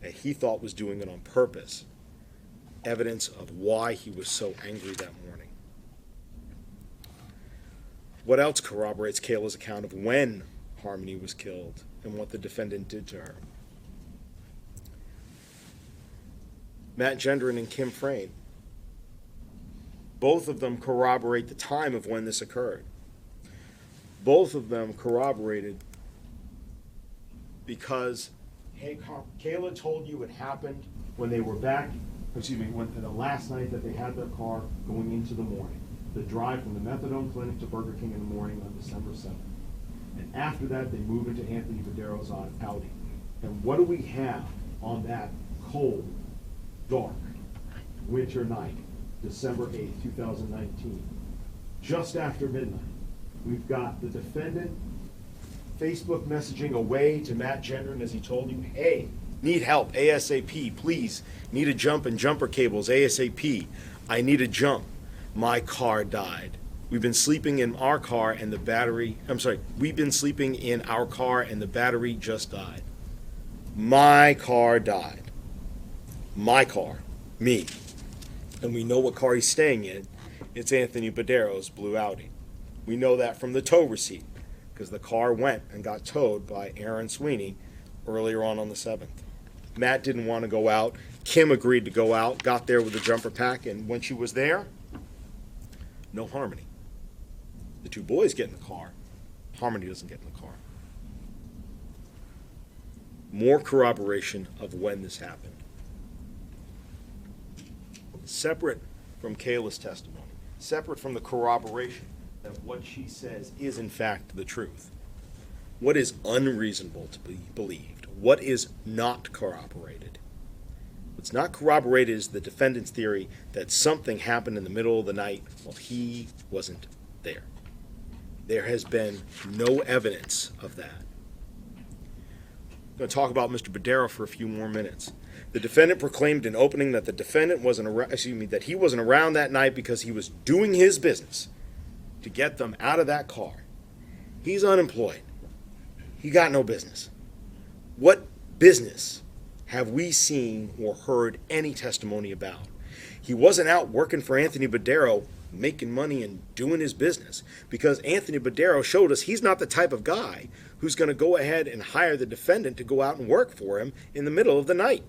that he thought was doing it on purpose, evidence of why he was so angry that morning. What else corroborates Kayla's account of when Harmony was killed and what the defendant did to her? Matt Gendron and Kim Frayne. Both of them corroborate the time of when this occurred. Both of them corroborated because, hey, Kayla told you it happened when they were back, when the last night that they had their car going into the morning. the drive from the methadone clinic to Burger King in the morning on December 7th. And after that, they move into Anthony Badero's Audi. And what do we have on that cold, dark, winter night, December 8th, 2019? Just after midnight, we've got the defendant Facebook messaging away to Matt Gendron as he told you, hey, need help, ASAP, please. Need a jump and jumper cables, ASAP. I need a jump. My car died. We've been sleeping in our car and the battery, we've been sleeping in our car and the battery just died. My car died. My car, me. And we know what car he's staying in. It's Anthony Badero's blue Audi. We know that from the tow receipt, because the car went and got towed by Aaron Sweeney earlier on the 7th. Matt didn't want to go out. Kim agreed to go out, got there with the jumper pack, and when she was there, no Harmony. The two boys get in the car. Harmony doesn't get in the car. More corroboration of when this happened. Separate from Kayla's testimony, separate from the corroboration that what she says is in fact the truth. What is unreasonable to be believed? What is not corroborated? What's not corroborated is the defendant's theory that something happened in the middle of the night while he wasn't there. There has been no evidence of that. I'm going to talk about Mr. Badero for a few more minutes. The defendant proclaimed in opening that that he wasn't around that night because he was doing his business to get them out of that car. He's unemployed. He got no business. What business have we seen or heard any testimony about? He wasn't out working for Anthony Badero, making money and doing his business, because Anthony Badero showed us he's not the type of guy who's going to go ahead and hire the defendant to go out and work for him in the middle of the night.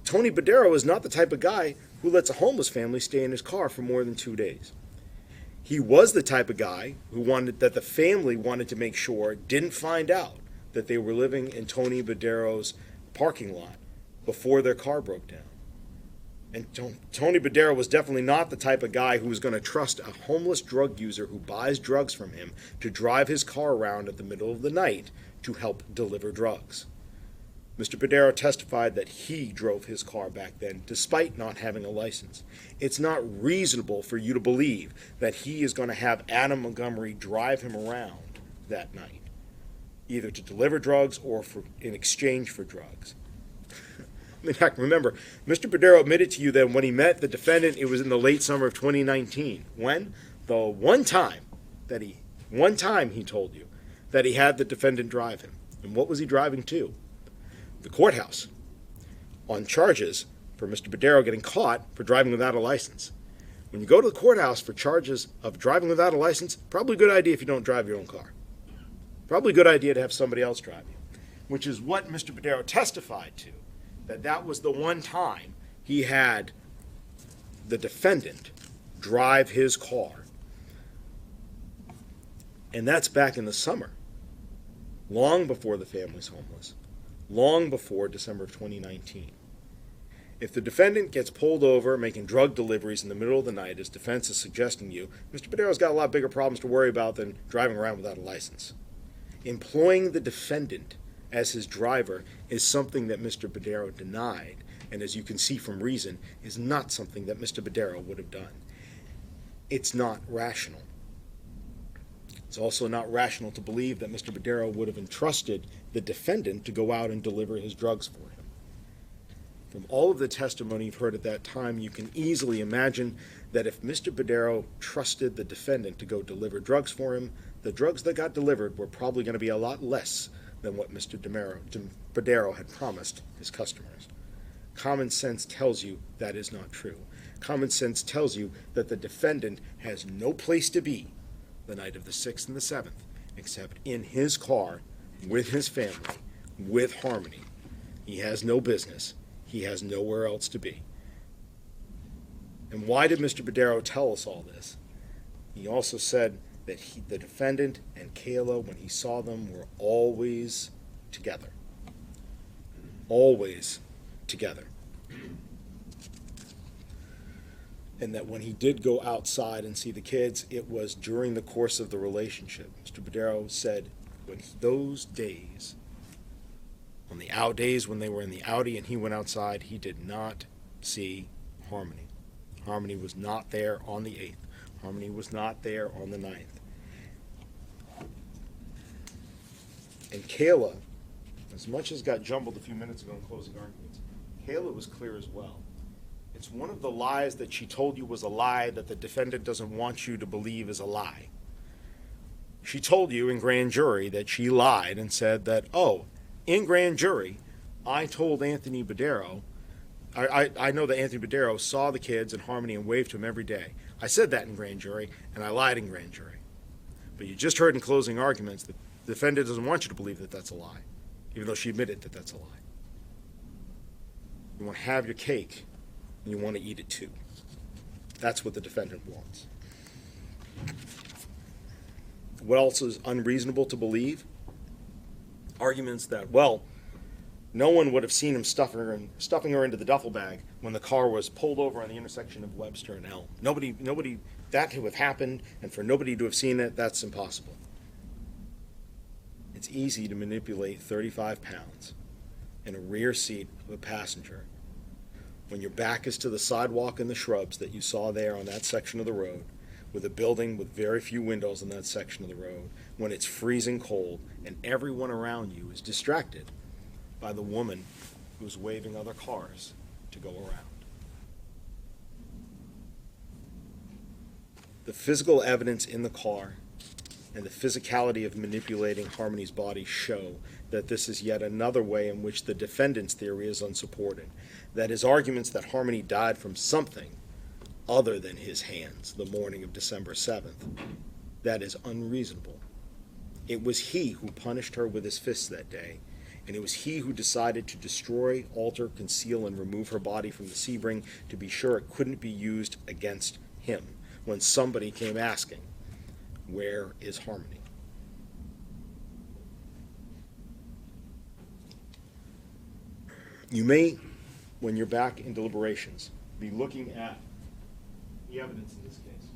Tony Badero is not the type of guy who lets a homeless family stay in his car for more than 2 days. He was the type of guy who wanted that the family wanted to make sure didn't find out that they were living in Tony Badero's parking lot before their car broke down. And Tony Badero was definitely not the type of guy who was going to trust a homeless drug user who buys drugs from him to drive his car around at the middle of the night to help deliver drugs. Mr. Badero testified that he drove his car back then, despite not having a license. It's not reasonable for you to believe that he is going to have Adam Montgomery drive him around that night, either to deliver drugs or in exchange for drugs. I mean, heck, remember, Mr. Badero admitted to you that when he met the defendant, it was in the late summer of 2019. When? The one time he told you that he had the defendant drive him. And what was he driving to? The courthouse, on charges for Mr. Badero getting caught for driving without a license. When you go to the courthouse for charges of driving without a license, probably a good idea if you don't drive your own car. Probably a good idea to have somebody else drive you, which is what Mr. Badero testified to, that was the one time he had the defendant drive his car. And that's back in the summer, long before the family's homeless. Long before December of 2019. If the defendant gets pulled over making drug deliveries in the middle of the night, as defense is suggesting you, Mr. Badero's got a lot bigger problems to worry about than driving around without a license. Employing the defendant as his driver is something that Mr. Badero denied, and as you can see from reason, is not something that Mr. Badero would have done. It's not rational. It's also not rational to believe that Mr. Badero would have entrusted the defendant to go out and deliver his drugs for him. From all of the testimony you've heard at that time, you can easily imagine that if Mr. Badero trusted the defendant to go deliver drugs for him, the drugs that got delivered were probably going to be a lot less than what Mr. Badero had promised his customers. Common sense tells you that is not true. Common sense tells you that the defendant has no place to be the night of the 6th and the 7th, except in his car, with his family, with Harmony. He has no business. He has nowhere else to be. And why did Mr. Badero tell us all this? He also said that the defendant and Kayla, when he saw them, were always together. Always together. And that when he did go outside and see the kids, it was during the course of the relationship. Mr. Badero said when those days, on the out days when they were in the Audi and he went outside, he did not see Harmony. Harmony was not there on the 8th. Harmony was not there on the 9th. And Kayla, as much as got jumbled a few minutes ago in closing arguments, Kayla was clear as well. It's one of the lies that she told you was a lie that the defendant doesn't want you to believe is a lie. She told you in grand jury that she lied and said that, oh, in grand jury, I told Anthony Badero, I know that Anthony Badero saw the kids in Harmony and waved to him every day. I said that in grand jury, and I lied in grand jury. But you just heard in closing arguments that the defendant doesn't want you to believe that that's a lie, even though she admitted that that's a lie. You want to have your cake, and you want to eat it too. That's what the defendant wants. What else is unreasonable to believe? Arguments that, well, no one would have seen him stuffing her into the duffel bag when the car was pulled over on the intersection of Webster and Elm. Nobody, that to have happened, and for nobody to have seen it, that's impossible. It's easy to manipulate 35 pounds in a rear seat of a passenger when your back is to the sidewalk and the shrubs that you saw there on that section of the road, with a building with very few windows on that section of the road, when it's freezing cold and everyone around you is distracted by the woman who's waving other cars to go around. The physical evidence in the car and the physicality of manipulating Harmony's body show that this is yet another way in which the defendant's theory is unsupported, that his arguments that Harmony died from something other than his hands the morning of December 7th, that is unreasonable. It was he who punished her with his fists that day, and it was he who decided to destroy, alter, conceal, and remove her body from the Sebring to be sure it couldn't be used against him when somebody came asking, where is Harmony? You may, when you're back in deliberations, be looking at the evidence in this case.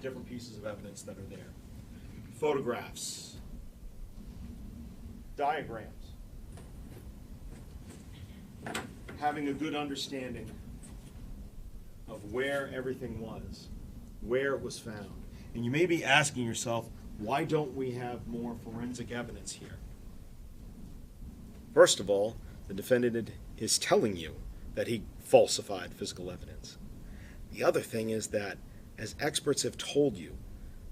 Different pieces of evidence that are there. Photographs, diagrams, having a good understanding of where everything was, where it was found. And you may be asking yourself, why don't we have more forensic evidence here? First of all, the defendant is telling you that he falsified physical evidence. The other thing is that, as experts have told you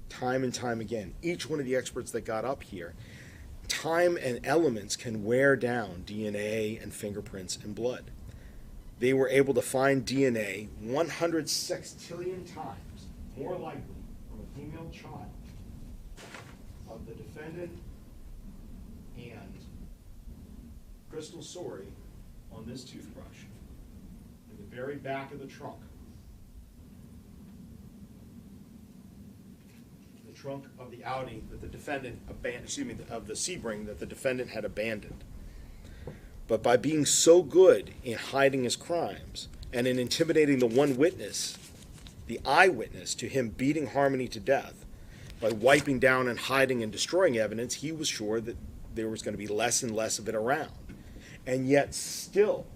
time and time again, each one of the experts that got up here, time and elements can wear down DNA and fingerprints and blood. They were able to find DNA 100 sextillion times more likely from a female child of the defendant and Crystal Sorey on this toothbrush in the very back of the trunk. The trunk of the Audi that the defendant abandoned, of the Sebring that the defendant had abandoned. But by being so good in hiding his crimes and in intimidating the one witness, the eyewitness to him beating Harmony to death, by wiping down and hiding and destroying evidence, he was sure that there was going to be less and less of it around. And yet still,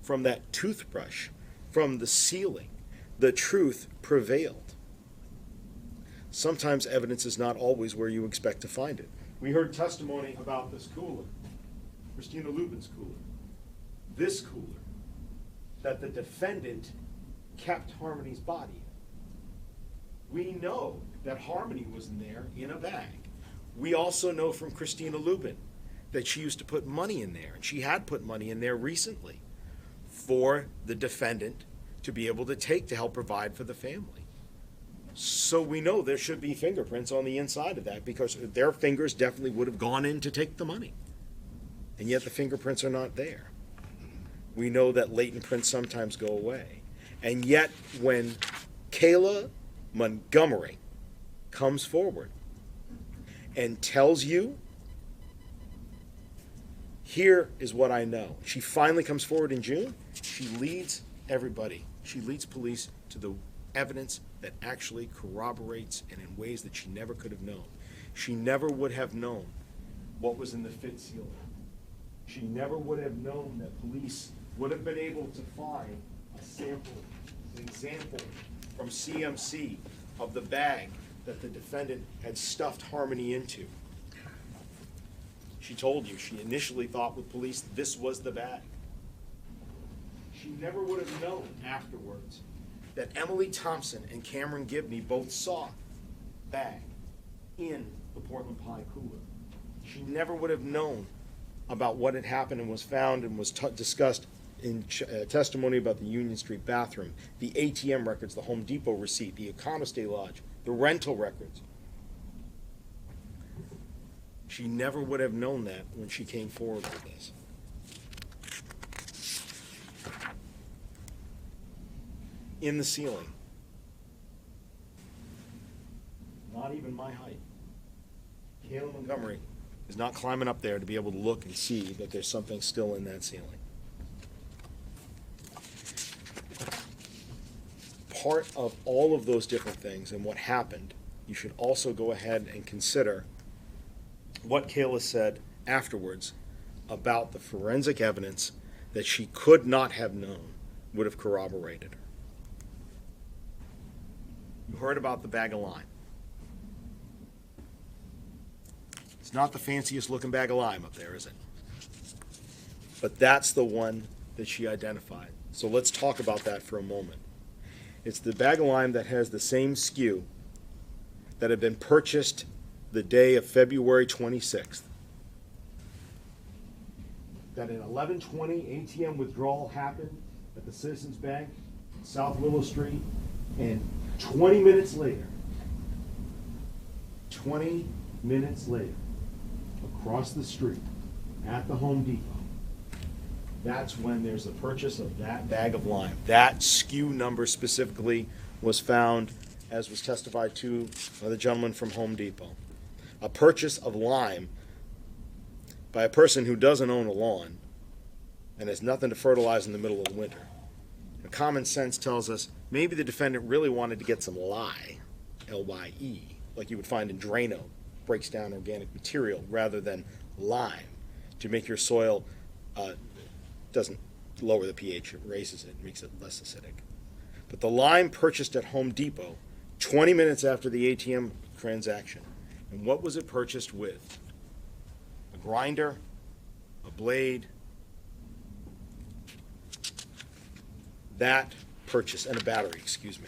from that toothbrush, from the ceiling, the truth prevailed. Sometimes evidence is not always where you expect to find it. We heard testimony about this cooler, Christina Lubin's cooler, this cooler, that the defendant kept Harmony's body in. We know that Harmony was in there in a bag. We also know from Christina Lubin that she used to put money in there, and she had put money in there recently for the defendant to be able to take to help provide for the family. So we know there should be fingerprints on the inside of that because their fingers definitely would have gone in to take the money. And yet the fingerprints are not there. We know that latent prints sometimes go away. And yet when Kayla Montgomery comes forward and tells you, here is what I know. She finally comes forward in June. She leads everybody. She leads police to the evidence that actually corroborates and in ways that she never could have known. She never would have known what was in the fit ceiling. She never would have known that police would have been able to find a sample, an example from CMC of the bag that the defendant had stuffed Harmony into. She told you she initially thought with police this was the bag. She never would have known afterwards that Emily Thompson and Cameron Gibney both saw the bag in the Portland Pie cooler. She never would have known about what had happened and was found and was discussed in testimony about the Union Street bathroom, the ATM records, the Home Depot receipt, the Econo-Stay Lodge, the rental records. She never would have known that when she came forward with this. In the ceiling. Not even my height. Kayla Montgomery is not climbing up there to be able to look and see that there's something still in that ceiling. Part of all of those different things and what happened, you should also go ahead and consider what Kayla said afterwards about the forensic evidence that she could not have known would have corroborated her. You heard about the bag of lime. It's not the fanciest looking bag of lime up there, is it? But that's the one that she identified. So let's talk about that for a moment. It's the bag of lime that has the same SKU that had been purchased the day of February 26th. That an 11:20 ATM withdrawal happened at the Citizens Bank, South Willow Street, and 20 minutes later, across the street at the Home Depot, that's when there's a purchase of that bag of lime. That SKU number specifically was found, as was testified to by the gentleman from Home Depot. A purchase of lime by a person who doesn't own a lawn and has nothing to fertilize in the middle of the winter. And common sense tells us maybe the defendant really wanted to get some lye, L-Y-E, like you would find in Drano, breaks down organic material, rather than lime to make your soil, doesn't lower the pH, it raises it, makes it less acidic. But the lime purchased at Home Depot 20 minutes after the ATM transaction. And what was it purchased with? A grinder, a blade, that purchase, and a battery, excuse me.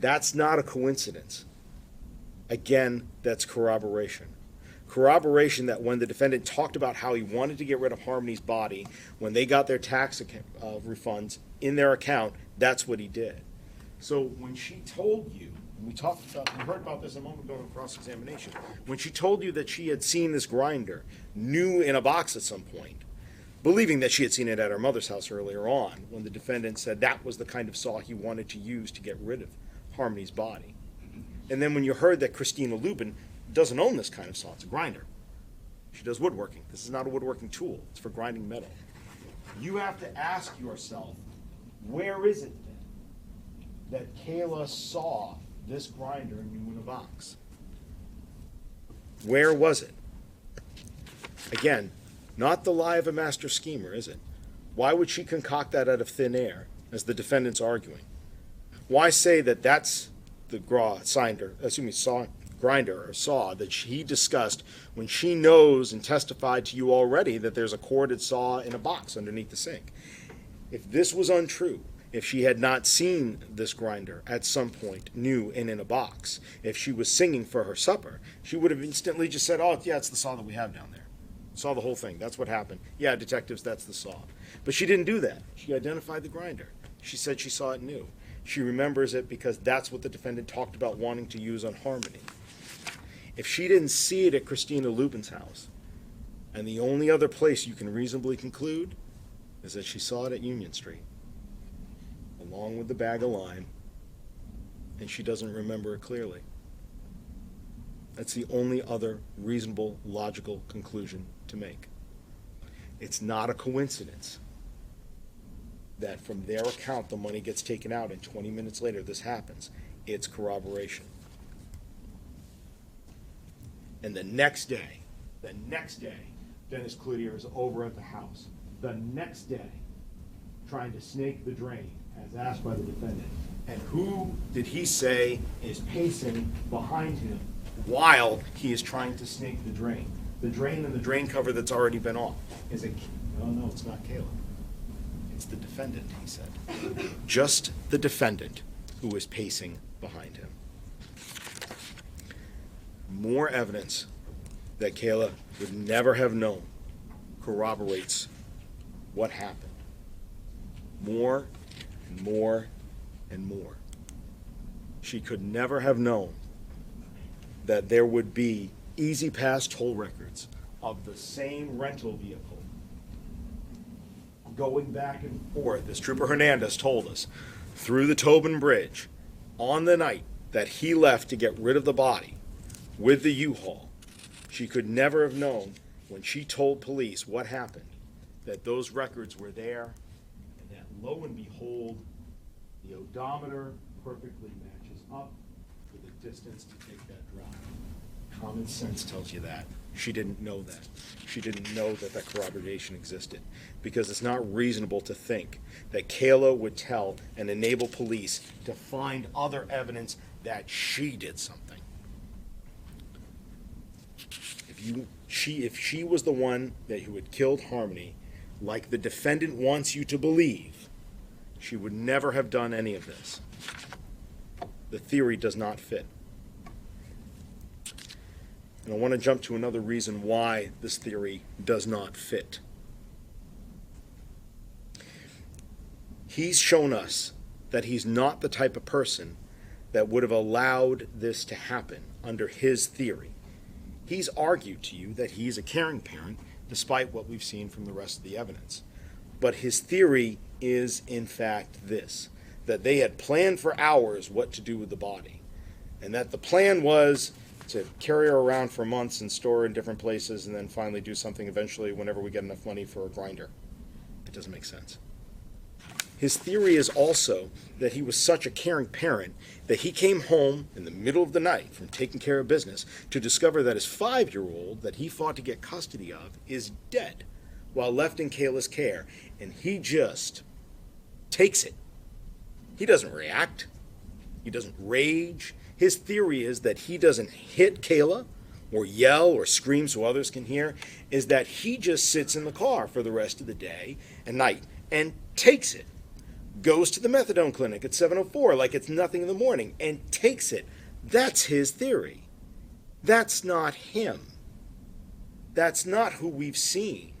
That's not a coincidence. Again, that's corroboration. Corroboration that when the defendant talked about how he wanted to get rid of Harmony's body, when they got their tax refunds in their account, that's what he did. So when she told you, we heard about this a moment ago in cross-examination, when she told you that she had seen this grinder new in a box at some point, believing that she had seen it at her mother's house earlier on, when the defendant said that was the kind of saw he wanted to use to get rid of Harmony's body. And then when you heard that Christina Lubin doesn't own this kind of saw, it's a grinder. She does woodworking. This is not a woodworking tool. It's for grinding metal. You have to ask yourself, where is it then that Kayla saw this grinder new in a box? Where was it? Again, not the lie of a master schemer, is it? Why would she concoct that out of thin air, as the defendant's arguing? Why say that that's the grinder or saw that he discussed when she knows and testified to you already that there's a corded saw in a box underneath the sink? If this was untrue, if she had not seen this grinder at some point new and in a box, if she was singing for her supper, she would have instantly just said, oh, yeah, it's the saw that we have down there. Saw the whole thing. That's what happened. Yeah, detectives, that's the saw. But she didn't do that. She identified the grinder. She said she saw it new. She remembers it because that's what the defendant talked about wanting to use on Harmony. If she didn't see it at Christina Lubin's house, and the only other place you can reasonably conclude is that she saw it at Union Street, along with the bag of lime, and she doesn't remember it clearly. That's the only other reasonable, logical conclusion to make. It's not a coincidence that from their account the money gets taken out and 20 minutes later this happens, it's corroboration. And the next day, Dennis Cloutier is over at the house. The next day, trying to snake the drain, as asked by the defendant. And who did he say is pacing behind him while he is trying to snake the drain? The drain and the drain cover that's already been off. Is it? No, it's not Caleb. It's the defendant, he said. Just the defendant who was pacing behind him. More evidence that Kayla would never have known corroborates what happened. More and more and more. She could never have known that there would be easy pass toll records of the same rental vehicle going back and forth, as Trooper Hernandez told us, through the Tobin Bridge on the night that he left to get rid of the body with the U-Haul. She could never have known when she told police what happened that those records were there, and that lo and behold, the odometer perfectly matches up for the distance to take that drive. Common sense tells you that. She didn't know that. She didn't know that that corroboration existed, because it's not reasonable to think that Kayla would tell and enable police to find other evidence that she did something. If she was the one who had killed Harmony, like the defendant wants you to believe, she would never have done any of this. The theory does not fit. And I want to jump to another reason why this theory does not fit. He's shown us that he's not the type of person that would have allowed this to happen under his theory. He's argued to you that he's a caring parent, despite what we've seen from the rest of the evidence. But his theory is, in fact, this, that they had planned for hours what to do with the body, and that the plan was to carry her around for months and store her in different places and then finally do something eventually whenever we get enough money for a grinder. It doesn't make sense. His theory is also that he was such a caring parent that he came home in the middle of the night from taking care of business to discover that his 5-year-old that he fought to get custody of is dead while left in Kayla's care, and he just takes it. He doesn't react. He doesn't rage. His theory is that he doesn't hit Kayla or yell or scream so others can hear, is that he just sits in the car for the rest of the day and night and takes it. Goes to the methadone clinic at 7:04 like it's nothing in the morning and takes it. That's his theory. That's not him. That's not who we've seen.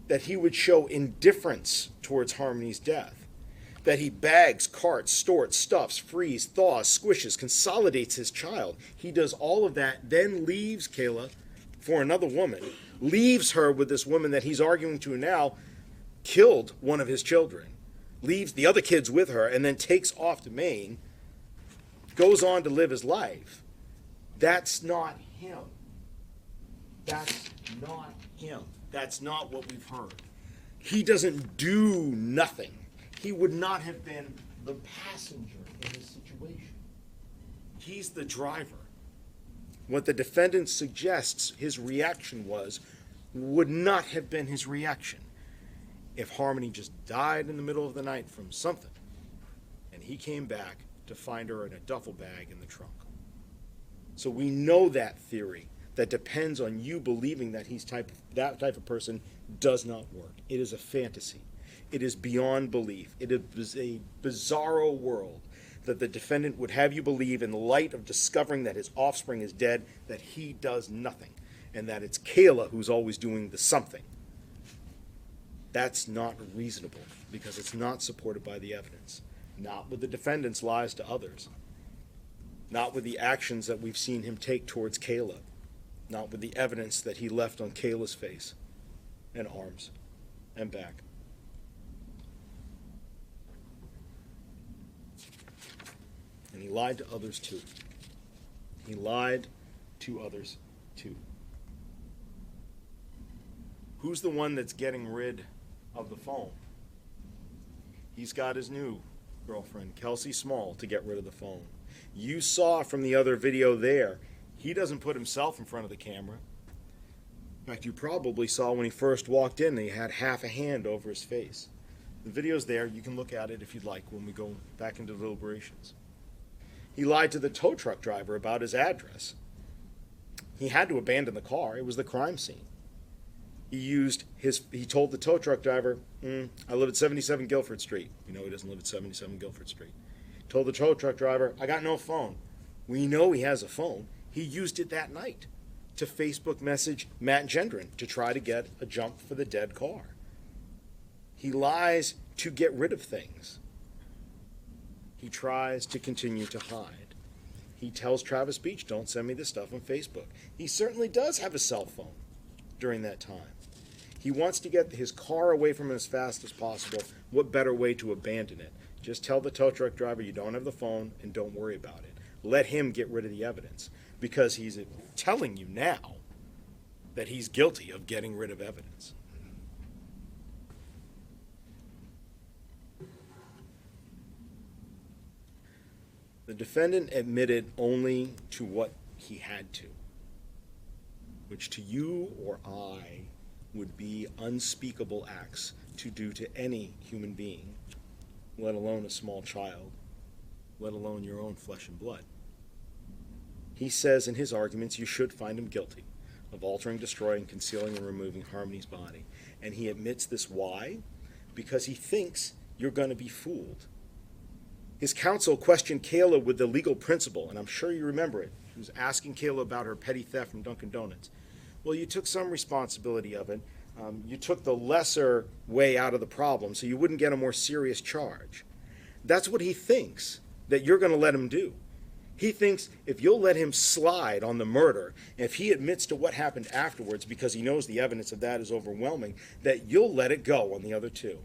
That he would show indifference towards Harmony's death. That he bags, carts, stores, stuffs, frees, thaws, squishes, consolidates his child. He does all of that, then leaves Kayla for another woman. Leaves her with this woman that he's arguing to now killed one of his children, leaves the other kids with her, and then takes off to Maine, goes on to live his life. That's not him. That's not him. That's not what we've heard. He doesn't do nothing. He would not have been the passenger in this situation. He's the driver. What the defendant suggests his reaction was would not have been his reaction if Harmony just died in the middle of the night from something, and he came back to find her in a duffel bag in the trunk. So we know that theory that depends on you believing that that type of person does not work. It is a fantasy. It is beyond belief. It is a bizarro world that the defendant would have you believe in the light of discovering that his offspring is dead, that he does nothing, and that it's Kayla who's always doing the something. That's not reasonable because it's not supported by the evidence. Not with the defendant's lies to others. Not with the actions that we've seen him take towards Kayla. Not with the evidence that he left on Kayla's face and arms and back. And he lied to others too. He lied to others too. Who's the one that's getting rid of the phone? He's got his new girlfriend, Kelsey Small, to get rid of the phone. You saw from the other video there, he doesn't put himself in front of the camera. In fact, you probably saw when he first walked in, he had half a hand over his face. The video's there. You can look at it if you'd like when we go back into deliberations. He lied to the tow truck driver about his address. He had to abandon the car. It was the crime scene. He told the tow truck driver, I live at 77 Guilford Street. We know he doesn't live at 77 Guilford Street. Told the tow truck driver, I got no phone. We know he has a phone. He used it that night to Facebook message Matt Gendron to try to get a jump for the dead car. He lies to get rid of things. He tries to continue to hide. He tells Travis Beach, don't send me this stuff on Facebook. He certainly does have a cell phone during that time. He wants to get his car away from him as fast as possible. What better way to abandon it? Just tell the tow truck driver you don't have the phone and don't worry about it. Let him get rid of the evidence, because he's telling you now that he's guilty of getting rid of evidence. The defendant admitted only to what he had to, which to you or I would be unspeakable acts to do to any human being, let alone a small child, let alone your own flesh and blood. He says in his arguments you should find him guilty of altering, destroying, concealing, and removing Harmony's body. And he admits this. Why? Because he thinks you're going to be fooled. His counsel questioned Kayla with the legal principle, and I'm sure you remember it. He was asking Kayla about her petty theft from Dunkin' Donuts. Well, you took some responsibility of it. You took the lesser way out of the problem so you wouldn't get a more serious charge. That's what he thinks that you're going to let him do. He thinks if you'll let him slide on the murder, if he admits to what happened afterwards because he knows the evidence of that is overwhelming, that you'll let it go on the other two.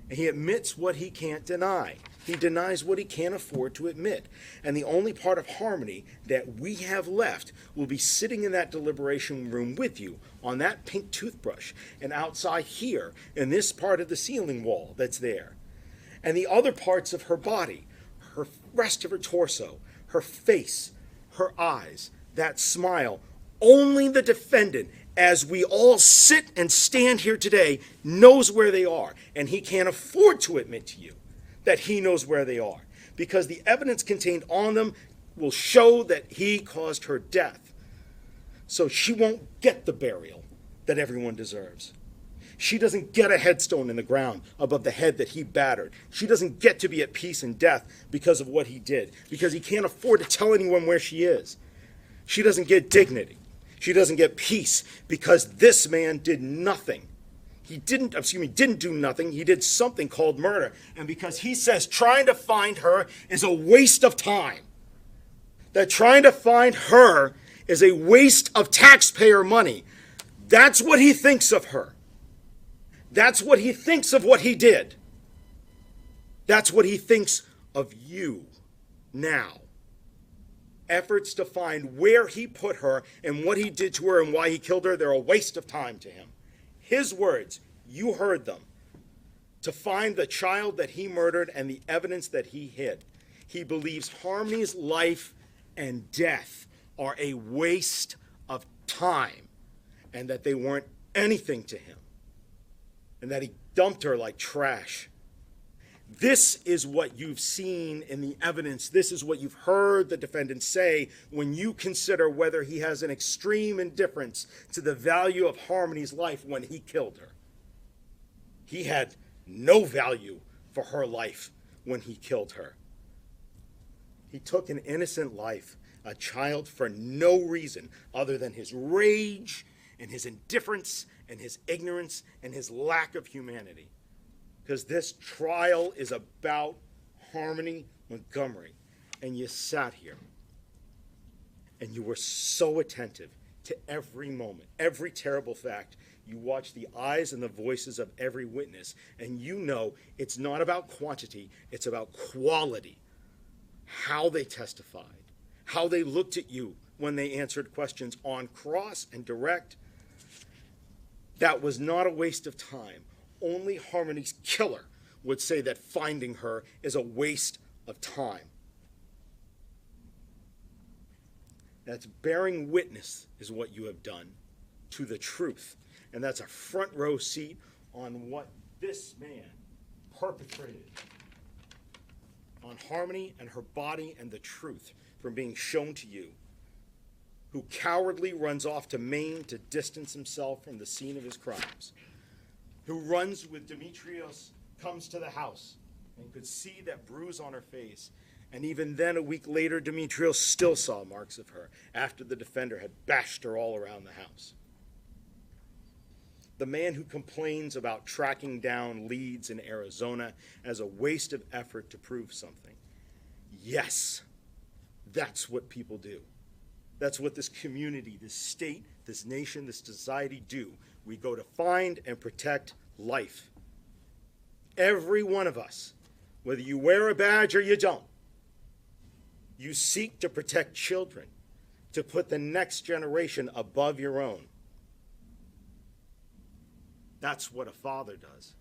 And he admits what he can't deny. He denies what he can't afford to admit. And the only part of Harmony that we have left will be sitting in that deliberation room with you on that pink toothbrush and outside here in this part of the ceiling wall that's there. And the other parts of her body, her rest of her torso, her face, her eyes, that smile, only the defendant, as we all sit and stand here today, knows where they are. And he can't afford to admit to you that he knows where they are, because the evidence contained on them will show that he caused her death. So she won't get the burial that everyone deserves. She doesn't get a headstone in the ground above the head that he battered. She doesn't get to be at peace in death because of what he did, because he can't afford to tell anyone where she is. She doesn't get dignity. She doesn't get peace because this man did nothing. He didn't do nothing. He did something called murder. And because he says trying to find her is a waste of time, that trying to find her is a waste of taxpayer money, that's what he thinks of her. That's what he thinks of what he did. That's what he thinks of you now. Efforts to find where he put her and what he did to her and why he killed her, they're a waste of time to him. His words, you heard them, to find the child that he murdered and the evidence that he hid. He believes Harmony's life and death are a waste of time and that they weren't anything to him and that he dumped her like trash. This is what you've seen in the evidence. This is what you've heard the defendant say when you consider whether he has an extreme indifference to the value of Harmony's life when he killed her. He had no value for her life when he killed her. He took an innocent life, a child, for no reason other than his rage and his indifference and his ignorance and his lack of humanity. Because this trial is about Harmony Montgomery. And you sat here and you were so attentive to every moment, every terrible fact. You watched the eyes and the voices of every witness. And you know it's not about quantity, it's about quality. How they testified, how they looked at you when they answered questions on cross and direct. That was not a waste of time. Only Harmony's killer would say that finding her is a waste of time. That's bearing witness is what you have done to the truth. And that's a front row seat on what this man perpetrated on Harmony and her body and the truth from being shown to you, who cowardly runs off to Maine to distance himself from the scene of his crimes, who runs with Demetrios, comes to the house and could see that bruise on her face. And even then, a week later, Demetrios still saw marks of her after the defender had bashed her all around the house. The man who complains about tracking down leads in Arizona as a waste of effort to prove something. Yes, that's what people do. That's what this community, this state, this nation, this society do. We go to find and protect life. Every one of us, whether you wear a badge or you don't, you seek to protect children, to put the next generation above your own. That's what a father does.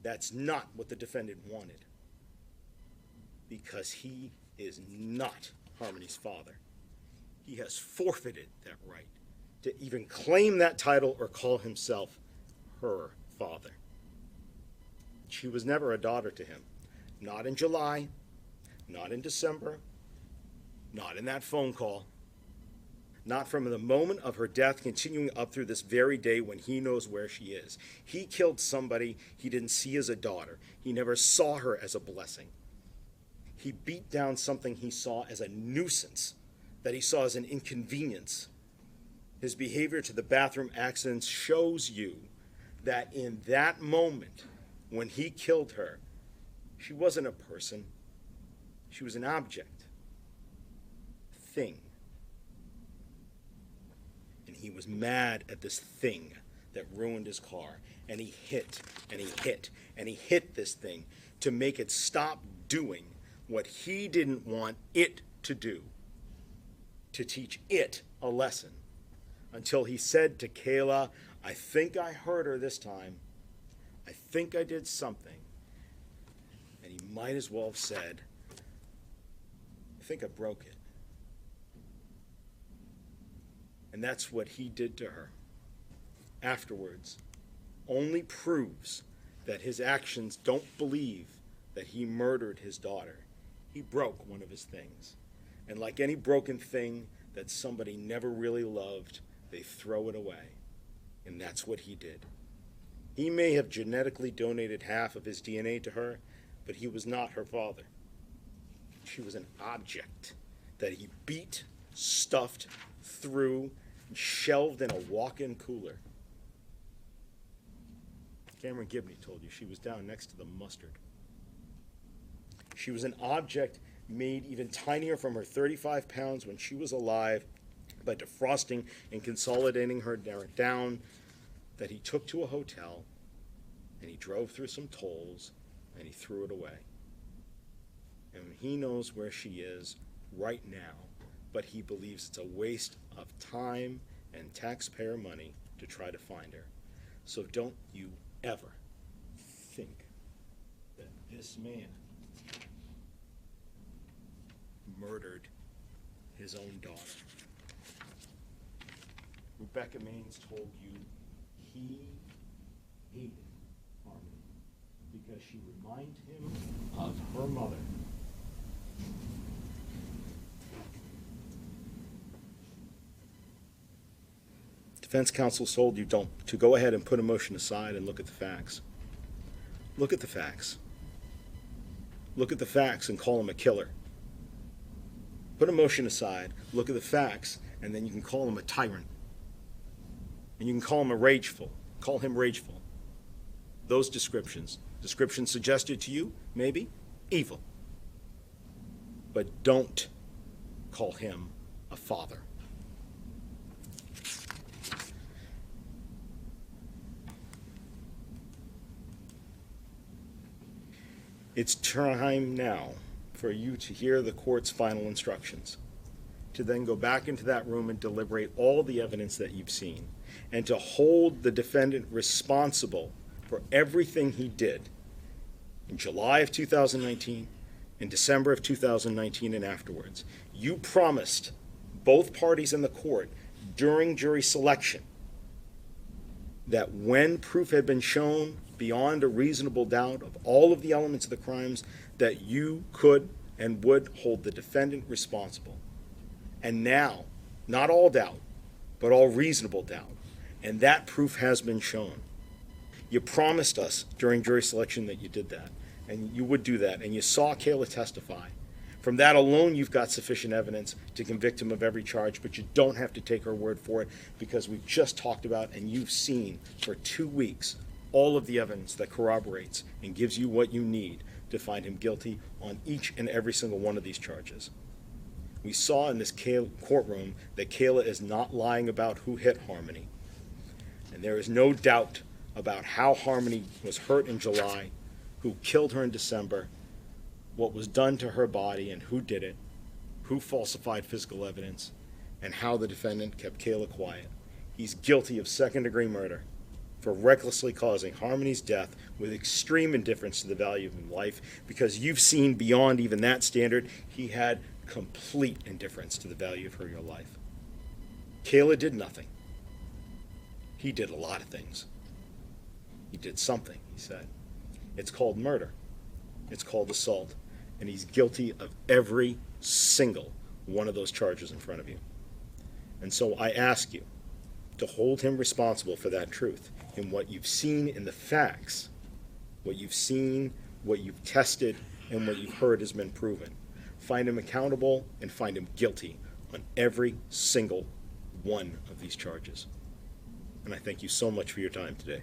That's not what the defendant wanted, because he is not Harmony's father. He has forfeited that right to even claim that title or call himself her father. She was never a daughter to him. Not in July, not in December, not in that phone call, not from the moment of her death continuing up through this very day when he knows where she is. He killed somebody he didn't see as a daughter. He never saw her as a blessing. He beat down something he saw as a nuisance, that he saw as an inconvenience. His behavior to the bathroom accidents shows you that in that moment, when he killed her, she wasn't a person. She was an object, thing. And he was mad at this thing that ruined his car. And he hit, and he hit, and he hit this thing to make it stop doing what he didn't want it to do, to teach it a lesson. Until he said to Kayla, I think I hurt her this time. I think I did something. And he might as well have said, I think I broke it. And that's what he did to her. Afterwards, only proves that his actions don't believe that he murdered his daughter. He broke one of his things. And like any broken thing that somebody never really loved, they throw it away. And that's what he did. He may have genetically donated half of his DNA to her, but he was not her father. She was an object that he beat, stuffed, threw, and shelved in a walk-in cooler. Cameron Gibney told you she was down next to the mustard. She was an object made even tinier from her 35 pounds when she was alive by defrosting and consolidating her down, that he took to a hotel, and he drove through some tolls, and he threw it away. And he knows where she is right now, but he believes it's a waste of time and taxpayer money to try to find her. So don't you ever think that this man murdered his own daughter. Rebecca Maines told you he hated Harmony because she reminded him of her mother. Defense counsel told you to go ahead and put a motion aside and look at the facts. Look at the facts. Look at the facts and call him a killer. Put a motion aside, look at the facts, and then you can call him a tyrant. And you can call him rageful. Call him rageful. Those descriptions suggested to you, maybe, evil. But don't call him a father. It's time now for you to hear the court's final instructions, to then go back into that room and deliberate all the evidence that you've seen, and to hold the defendant responsible for everything he did in July of 2019, in December of 2019, and afterwards. You promised both parties in the court during jury selection that when proof had been shown beyond a reasonable doubt of all of the elements of the crimes, that you could and would hold the defendant responsible. And now, not all doubt, but all reasonable doubt, and that proof has been shown. You promised us during jury selection that you did that, and you would do that, and you saw Kayla testify. From that alone, you've got sufficient evidence to convict him of every charge, but you don't have to take her word for it, because we've just talked about and you've seen for 2 weeks all of the evidence that corroborates and gives you what you need to find him guilty on each and every single one of these charges. We saw in this courtroom that Kayla is not lying about who hit Harmony, and there is no doubt about how Harmony was hurt in July, who killed her in December, what was done to her body and who did it, who falsified physical evidence, and how the defendant kept Kayla quiet. He's guilty of second-degree murder for recklessly causing Harmony's death with extreme indifference to the value of life, because you've seen beyond even that standard, he had complete indifference to the value of her life. Kayla did nothing. He did a lot of things. He did something, he said. It's called murder. It's called assault. And he's guilty of every single one of those charges in front of you. And so I ask you to hold him responsible for that truth in what you've seen in the facts, what you've seen, what you've tested, and what you've heard has been proven. Find him accountable and find him guilty on every single one of these charges. And I thank you so much for your time today.